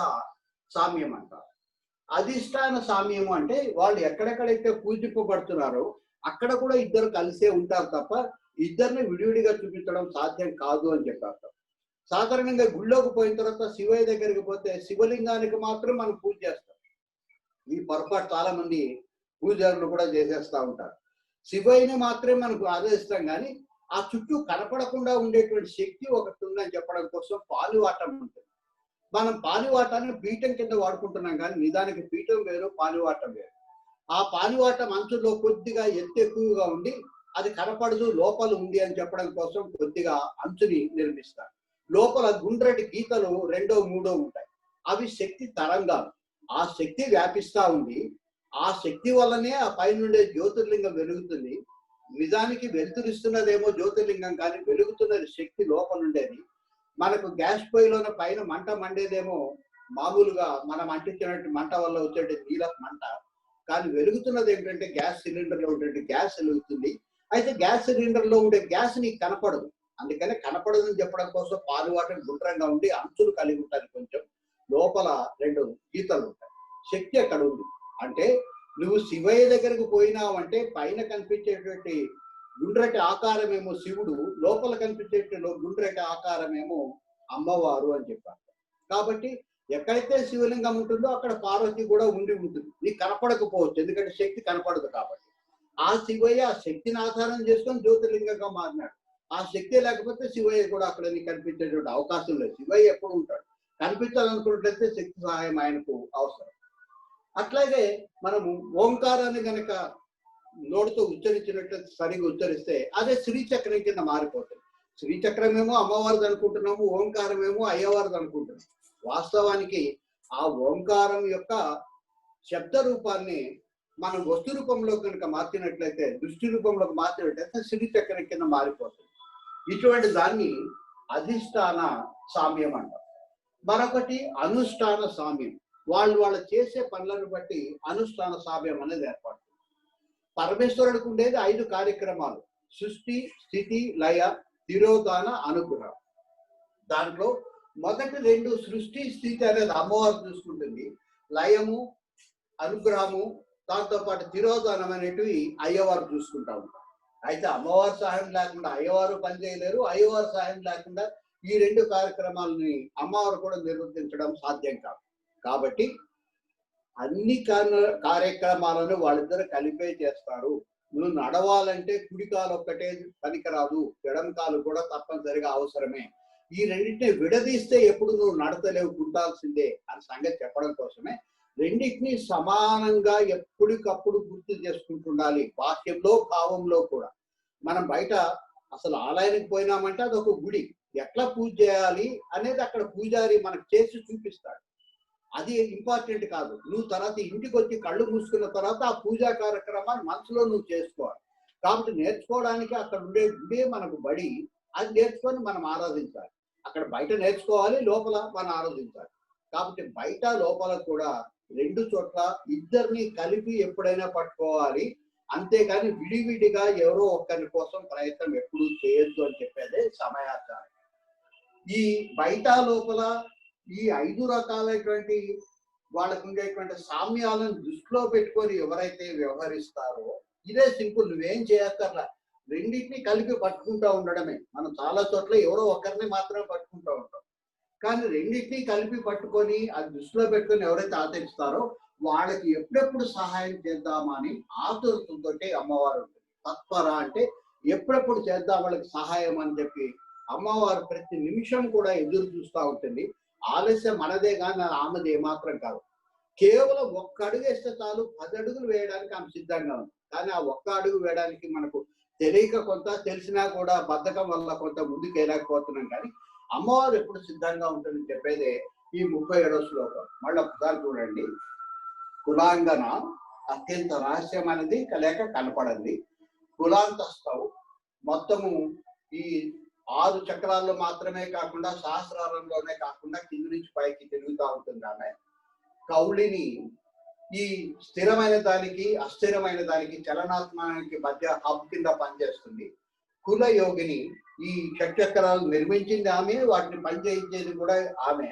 సామ్యం అంటారు. అధిష్టాన సామ్యము అంటే వాళ్ళు ఎక్కడెక్కడైతే పూజింపబడుతున్నారో అక్కడ కూడా ఇద్దరు కలిసే ఉంటారు తప్ప ఇద్దరిని విడివిడిగా చూపించడం సాధ్యం కాదు అని చెప్పారు. సాధారణంగా గుళ్ళోకి పోయిన తర్వాత శివయ్య దగ్గరికి పోతే శివలింగానికి మాత్రం మనం పూజ చేస్తాం. ఈ పొరపాటు చాలా మంది పూజారులు కూడా చేసేస్తూ ఉంటారు. శివయ్యని మాత్రమే మనకు ఆదరిస్తాం, కానీ ఆ చుట్టూ కనపడకుండా ఉండేటువంటి శక్తి ఒకటి ఉందని చెప్పడం కోసం పాలువాటం ఉంటుంది. మనం పాలువాటాన్ని పీఠం కింద వాడుకుంటున్నాం, కానీ నిజానికి పీఠం వేరు, పాలువాటం వేరు. ఆ పాలువాటం అంచులో కొద్దిగా ఎత్తు ఎక్కువగా ఉండి అది కనపడదు, లోపల ఉంది అని చెప్పడం కోసం కొద్దిగా అంచుని నిర్మిస్తారు. లోపల గుండ్రటి గీతలు 2, 3 ఉంటాయి. అవి శక్తి తరంగాలు. ఆ శక్తి వ్యాపిస్తా ఉంది. ఆ శక్తి వల్లనే ఆ పైనుండే జ్యోతిర్లింగం వెలుగుతుంది. నిజానికి వెలుతురిస్తున్నదేమో జ్యోతిర్లింగం, కానీ వెలుగుతున్నది శక్తి లోపల ఉండేది. మనకు గ్యాస్ పొయ్యిలోన పైన మంట మండేదేమో మామూలుగా మనం అంటించినట్టు మంట వల్ల వచ్చేటి నీలపు మంట, కానీ వెలుగుతున్నది ఏంటంటే గ్యాస్ సిలిండర్లో ఉండే గ్యాస్ వెలుగుతుంది. అయితే గ్యాస్ సిలిండర్లో ఉండే గ్యాస్ నీకు కనపడదు, అందుకని కనపడదని చెప్పడం కోసం పాలువాటం గుండ్రంగా ఉండి అంచులు కలిగి ఉంటుంది. కొంచెం లోపల 2 గీతలు ఉంటాయి. శక్తి అక్కడ ఉంది. అంటే నువ్వు శివయ్య దగ్గరకు పోయినావంటే పైన కనిపించేటువంటి గుండ్రటి ఆకారమేమో శివుడు, లోపల కనిపించేటువంటి గుండ్రటి ఆకారమేమో అమ్మవారు అని చెప్పారు. కాబట్టి ఎక్కడైతే శివలింగం ఉంటుందో అక్కడ పార్వతి కూడా ఉండి ఉంటుంది. నీకు కనపడకపోవచ్చు, ఎందుకంటే శక్తి కనపడదు కాబట్టి. ఆ శివయ్య ఆ శక్తిని ఆధారం చేసుకొని జ్యోతిర్లింగంగా మారినాడు. ఆ శక్తి లేకపోతే శివయ్య కూడా అక్కడ నీకు కనిపించేటువంటి అవకాశం లేదు. శివయ్య ఎప్పుడు ఉంటాడు, కనిపించాలనుకున్నట్లయితే శక్తి సహాయం ఆయనకు అవసరం. అట్లాగే మనము ఓంకారాన్ని గనక నోటితో ఉచ్చరించినట్లయితే సరిగా ఉచ్చరిస్తే అదే శ్రీచక్రం కింద మారిపోతుంది. శ్రీచక్రమేమో అమ్మవారిది అనుకుంటున్నాము, ఓంకారమేమో అయ్యవారిది అనుకుంటున్నాము. వాస్తవానికి ఆ ఓంకారం యొక్క శబ్ద రూపాన్ని మనం వస్తు రూపంలో కనుక మార్చినట్లయితే, దృష్టి రూపంలోకి మార్చినట్లయితే శ్రీచక్రం కింద మారిపోతుంది. ఇటువంటి దాన్ని అధిష్టాన సామ్యం అంటారు. మరొకటి అనుష్ఠాన సామ్యం. వాళ్ళు చేసే పనులను బట్టి అనుష్ఠాన సామ్యం అనేది ఏర్పడుతుంది. పరమేశ్వరుడికి ఉండేది 5 కార్యక్రమాలు: సృష్టి, స్థితి, లయ, తిరోధాన అనుగ్రహం. దాంట్లో మొదటి రెండు సృష్టి స్థితి అనేది అమ్మవారు చూసుకుంటుంది, లయము అనుగ్రహము దాంతో పాటు తిరోధానం అనేటివి అయ్యవారు చూసుకుంటా ఉంటారు. అయితే అమ్మవారి సహాయం లేకుండా అయ్యవారు పనిచేయలేరు, అయ్యవారి సహాయం లేకుండా ఈ రెండు కార్యక్రమాలని అమ్మవారు కూడా నిర్వర్తించడం సాధ్యం కాదు. కాబట్టి అన్ని కార్యక్రమాలను వాళ్ళిద్దరు కలిపే చేస్తారు. నువ్వు నడవాలంటే కుడికాలు ఒక్కటే పనికిరాదు, ఎడం కాలు కూడా తప్పనిసరిగా అవసరమే. ఈ రెండింటిని విడదీస్తే ఎప్పుడు నువ్వు నడతలేవు, గుంటాల్సిందే అని సంగతి చెప్పడం కోసమే రెండింటినీ సమానంగా ఎప్పటికప్పుడు గుర్తు చేసుకుంటుండాలి. బాహ్యంలో భావంలో కూడా. మనం బయట అసలు ఆలయానికి పోయినామంటే అదొక గుడి, ఎట్లా పూజ చేయాలి అనేది అక్కడ పూజారి మనకు చేసి చూపిస్తాడు. అది ఇంపార్టెంట్ కాదు. నువ్వు తర్వాత ఇంటికి వచ్చి కళ్ళు మూసుకున్న తర్వాత ఆ పూజా కార్యక్రమాన్ని మనసులో నువ్వు చేసుకోవాలి. కాబట్టి నేర్చుకోవడానికి అక్కడ ఉండే గుడే మనకు బడి. అది నేర్చుకొని మనం ఆరాధించాలి. అక్కడ బయట నేర్చుకోవాలి, లోపల మనం ఆరాధించాలి. కాబట్టి బయట లోపల కూడా రెండు చోట్ల ఇద్దరిని కలిపి ఎప్పుడైనా పట్టుకోవాలి. అంతేకాని విడివిడిగా ఎవరో ఒక్కరి కోసం ప్రయత్నం ఎప్పుడూ చేయొద్దు అని చెప్పేదే సమయాచారం. ఈ బయట లోపల ఈ 5 రకాలైనటువంటి వాళ్ళకు ఉండేటువంటి సామ్యాలను దృష్టిలో పెట్టుకొని ఎవరైతే వ్యవహరిస్తారో ఇదే సింపుల్. నువ్వేం చేయక్కర్లా, రెండింటినీ కలిపి పట్టుకుంటూ ఉండడమే. మనం చాలా చోట్ల ఎవరో ఒకరిని మాత్రమే పట్టుకుంటూ ఉంటాం. కానీ రెండింటినీ కలిపి పట్టుకొని అది దృష్టిలో పెట్టుకొని ఎవరైతే ఆచరిస్తారో వాళ్ళకి ఎప్పుడెప్పుడు సహాయం చేద్దామని ఆతురతతో అమ్మవారు ఉంటుంది. తత్పర అంటే ఎప్పుడెప్పుడు చేద్దాం వాళ్ళకి సహాయం అని చెప్పి అమ్మవారు ప్రతి నిమిషం కూడా ఎదురు చూస్తూ ఉంటుంది. ఆలస్యం మనదే కానీ ఆమెది ఏమాత్రం కాదు. కేవలం ఒక్క అడుగు వేస్తే చాలు 10 అడుగులు వేయడానికి ఆమె సిద్ధంగా ఉంది. కానీ ఆ ఒక్క అడుగు వేయడానికి మనకు తెలియక కొంత, తెలిసినా కూడా బద్ధకం వల్ల కొంత ముందుకు వెళ్ళకపోతున్నాం. కానీ అమ్మవారు ఎప్పుడు సిద్ధంగా ఉంటుందని చెప్పేదే ఈ 37వ శ్లోకం. మళ్ళీ ఒకసారి చూడండి. కులాంగన అత్యంత రహస్యమైనది లేక కనపడండి. కులాంతస్థం మొత్తము ఈ 6 చక్రాల్లో మాత్రమే కాకుండా సహస్రారంలోనే కాకుండా కింది నుంచి పైకి తిరుగుతూ ఉంటుంది ఆమె. కౌళిని ఈ స్థిరమైన దానికి అస్థిరమైన దానికి చలనాత్మకానికి మధ్య హబ్ కింద పనిచేస్తుంది. కుల యోగిని ఈ షట్చక్రాలు నిర్మించింది ఆమె, వాటిని పనిచేయించేది కూడా ఆమె.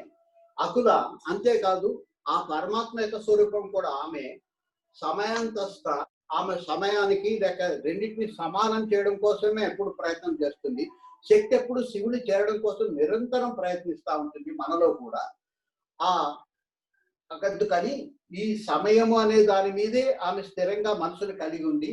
అకుల అంతేకాదు ఆ పరమాత్మ యొక్క స్వరూపం కూడా ఆమె. సమయాంతస్థ ఆమె సమయానికి లేక రెండింటిని సమానం చేయడం కోసమే ఎప్పుడు ప్రయత్నం చేస్తుంది. శక్తి ఎప్పుడు శివుని చేరడం కోసం నిరంతరం ప్రయత్నిస్తూ ఉంటుంది మనలో కూడా. ఆ అందుకని ఈ సమయము అనే దాని మీదే ఆమె స్థిరంగా మనసును కలిగి ఉంది.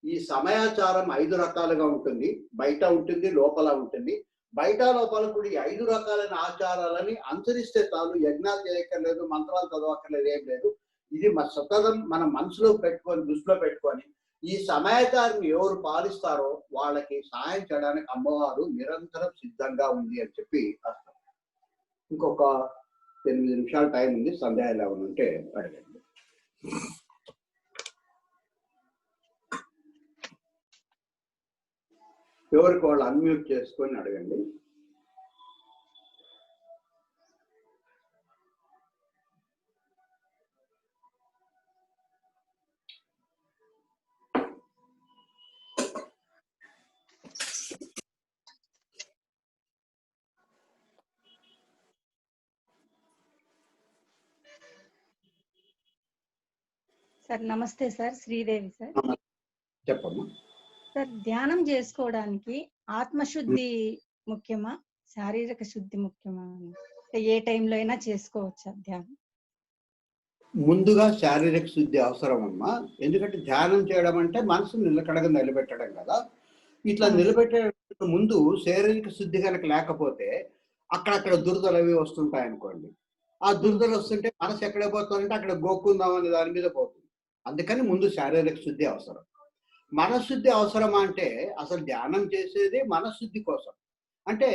ఈ సమయాచారం 5 రకాలుగా ఉంటుంది. బయట ఉంటుంది, లోపల ఉంటుంది. బయట లోపల కూడా ఈ 5 రకాలైన ఆచారాలని అనుసరిస్తే చాలు. యజ్ఞాలు చేయక్కర్లేదు, మంత్రాలు చదవక్కర్లేదు, ఏం లేదు. ఇది సతతం మన మనసులో పెట్టుకొని దృష్టిలో పెట్టుకొని ఈ సమయాచారం ఎవరు పాలిస్తారో వాళ్ళకి సహాయం చేయడానికి అమ్మవారు నిరంతరం సిద్ధంగా ఉంది అని చెప్పి అర్థం. ఇంకొక 8 నిమిషాల టైం ఉంది. సందేహాలు ఏమైనా ఉంటే అడగండి. ఎవరికి వాళ్ళు అన్మ్యూట్ చేసుకొని అడగండి. సార్ నమస్తే సార్, శ్రీదేవి సార్. చెప్పమ్మా. సార్, ధ్యానం చేసుకోవడానికి ఆత్మశుద్ధి ముఖ్యమా, శారీరక శుద్ధి ముఖ్యమా? ఏ టైంలో అయినా చేసుకోవచ్చా ధ్యానం? ముందుగా శారీరక శుద్ధి అవసరం అమ్మా. ఎందుకంటే ధ్యానం చేయడం అంటే మనసు నిలకడగా నిలబెట్టడం కదా. ఇట్లా నిలబెట్టే ముందు శారీరక శుద్ధి కనుక లేకపోతే అక్కడక్కడ దురదలు అవి వస్తుంటాయి అనుకోండి. ఆ దురదలు వస్తుంటే మనసు ఎక్కడ పోతుందంటే అక్కడ గోక్కుందాం అనే దాని మీద పోతుంది. అందుకని ముందు శారీరక శుద్ధి అవసరం. మనశుద్ధి అవసరమా అంటే అసలు ధ్యానం చేసేది మనశుద్ధి కోసం. అంటే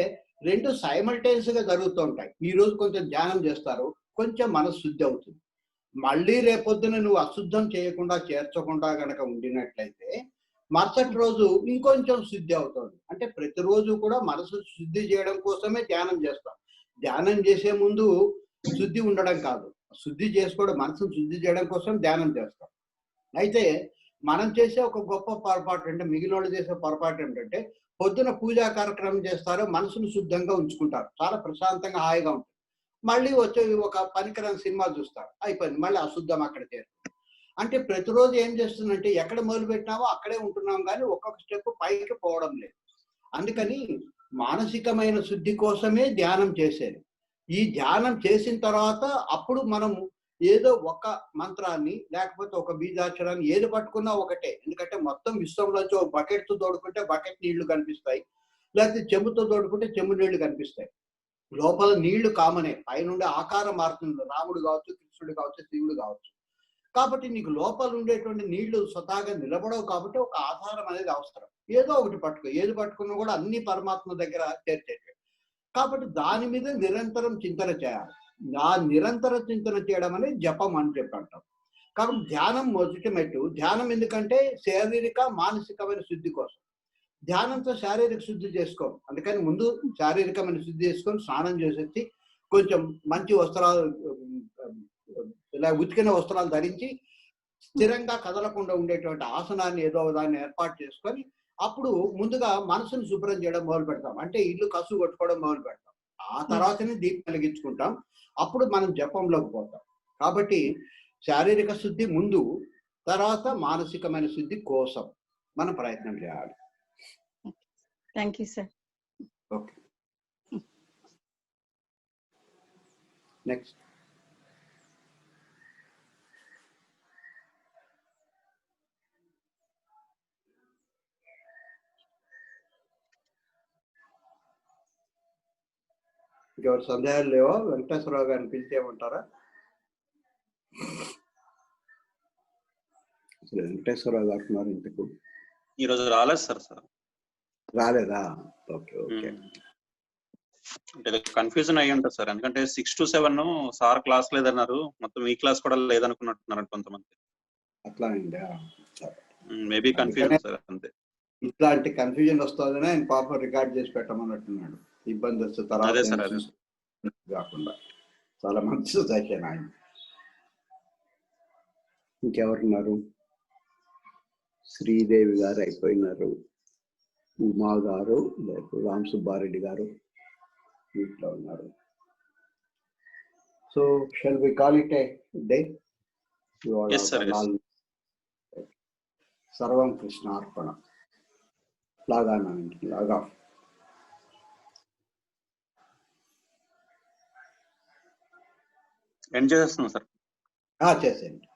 రెండు సైమల్టేనియస్ గా జరుగుతూ ఉంటాయి. ఈ రోజు కొంచెం ధ్యానం చేస్తారు, కొంచెం మనశుద్ధి అవుతుంది. మళ్ళీ రేపొద్దున నువ్వు అశుద్ధం చేయకుండా చేర్చకుండా కనుక ఉండినట్లయితే మరుసటి రోజు ఇంకొంచెం శుద్ధి అవుతుంది. అంటే ప్రతిరోజు కూడా మనసు శుద్ధి చేయడం కోసమే ధ్యానం చేస్తాం. ధ్యానం చేసే ముందు శుద్ధి ఉండడం కాదు, శుద్ధి చేసుకోవడం, మనసును శుద్ధి చేయడం కోసం ధ్యానం చేస్తాం. అయితే మనం చేసే ఒక గొప్ప పొరపాటు అంటే మిగిలిన వాళ్ళు చేసే పొరపాటు ఏంటంటే పొద్దున పూజా కార్యక్రమం చేస్తారు, మనసును శుద్ధంగా ఉంచుకుంటారు, చాలా ప్రశాంతంగా హాయిగా ఉంటుంది. మళ్ళీ వచ్చే ఒక పనికిరాని సినిమా చూస్తారు, అయిపోయింది, మళ్ళీ అశుద్ధం అక్కడ చేరుతుంది. అంటే ప్రతిరోజు ఏం చేస్తుందంటే ఎక్కడ మొదలు పెట్టినామో అక్కడే ఉంటున్నాం కానీ ఒక్కొక్క స్టెప్ పైకి పోవడం లేదు. అందుకని మానసికమైన శుద్ధి కోసమే ధ్యానం చేసేది. ఈ ధ్యానం చేసిన తర్వాత అప్పుడు మనము ఏదో ఒక మంత్రాన్ని లేకపోతే ఒక బీజాక్షరాన్ని ఏది పట్టుకున్నా ఒకటే. ఎందుకంటే మొత్తం విశ్వంలోంచి ఒక బకెట్తో తోడుకుంటే బకెట్ నీళ్లు కనిపిస్తాయి, లేకపోతే చెంబుతో తోడుకుంటే చెంబు నీళ్లు కనిపిస్తాయి. లోపల నీళ్లు కామనే, పైనుండి ఆకారం మారుతుంది, రాముడు కావచ్చు, కృష్ణుడు కావచ్చు, శివుడు కావచ్చు. కాబట్టి నీకు లోపల ఉండేటువంటి నీళ్లు స్వతహాగా నిలబడవు కాబట్టి ఒక ఆధారం అనేది అవసరం. ఏదో ఒకటి పట్టుకో, ఏది పట్టుకున్నా కూడా అన్ని పరమాత్మ దగ్గర చేర్చేవి. కాబట్టి దాని మీద నిరంతరం చింతన చేయాలి. ఆ నిరంతర చింతన చేయడం అనేది జపం అని చెప్పి అంటాం. కాబట్టి ధ్యానం మొదటి మెట్టు. ధ్యానం ఎందుకంటే శారీరక మానసికమైన శుద్ధి కోసం. ధ్యానంతో శారీరక శుద్ధి చేసుకోం, అందుకని ముందు శారీరకమైన శుద్ధి చేసుకొని స్నానం చేసేసి కొంచెం మంచి వస్త్రాలు, ఇలా ఉతికిన వస్త్రాలు ధరించి స్థిరంగా కదలకుండా ఉండేటువంటి ఆసనాన్ని ఏదో దాన్ని ఏర్పాటు చేసుకొని అప్పుడు ముందుగా మనసును శుభ్రం చేయడం మొదలు పెడతాం. అంటే ఇల్లు కసు కొట్టుకోవడం మొదలు పెడతాం. ఆ తర్వాతనే దీపం వెలిగించుకుంటాం. అప్పుడు మనం జపంలోకి పోతాం. కాబట్టి శారీరక శుద్ధి ముందు, తర్వాత మానసికమైన శుద్ధి కోసం మనం ప్రయత్నం చేయాలి. Thank you sir. Okay, next. ఇంకెవరు సందేహాలు లేవా? వెంకటేశ్వరరావు గారిని పిలిచేయమంటారా? వెంకటేశ్వరరావు గారు ఉన్నారు ఇంతకు? ఈరోజు రాలేదు సార్. రాలేదా? Okay okay. అంటే కన్ఫ్యూజన్ అయ్యి ఉంటుంది సార్, ఎందుకంటే 6 to 7 సార్ క్లాస్ లేదన్నారు, మొత్తం ఈ క్లాస్ కూడా లేదనుకున్నట్టున్నారు కొంతమంది. అట్లా అండి, మేబీ కన్ఫ్యూజన్ సార్, అంతే. ఇట్లాంటి కన్ఫ్యూజన్ వస్తుందని ఆయన పాపం రికార్డ్ చేసి పెట్టమన్నట్టున్నాడు. ఇబ్బంది వస్తే తర్వాత కాకుండా చాలా మంచి సజెషన్ ఆయన. ఇంకెవరున్నారు? శ్రీదేవి గారు అయిపోయినారు, ఉమా గారు, రామ్ సుబ్బారెడ్డి గారు ఇంట్లో ఉన్నారు. So shall we call it a day? సర్వం కృష్ణార్పణ. లాగా లాగా ఎండ్ చేసేస్తున్నాం సార్. చేసేయండి.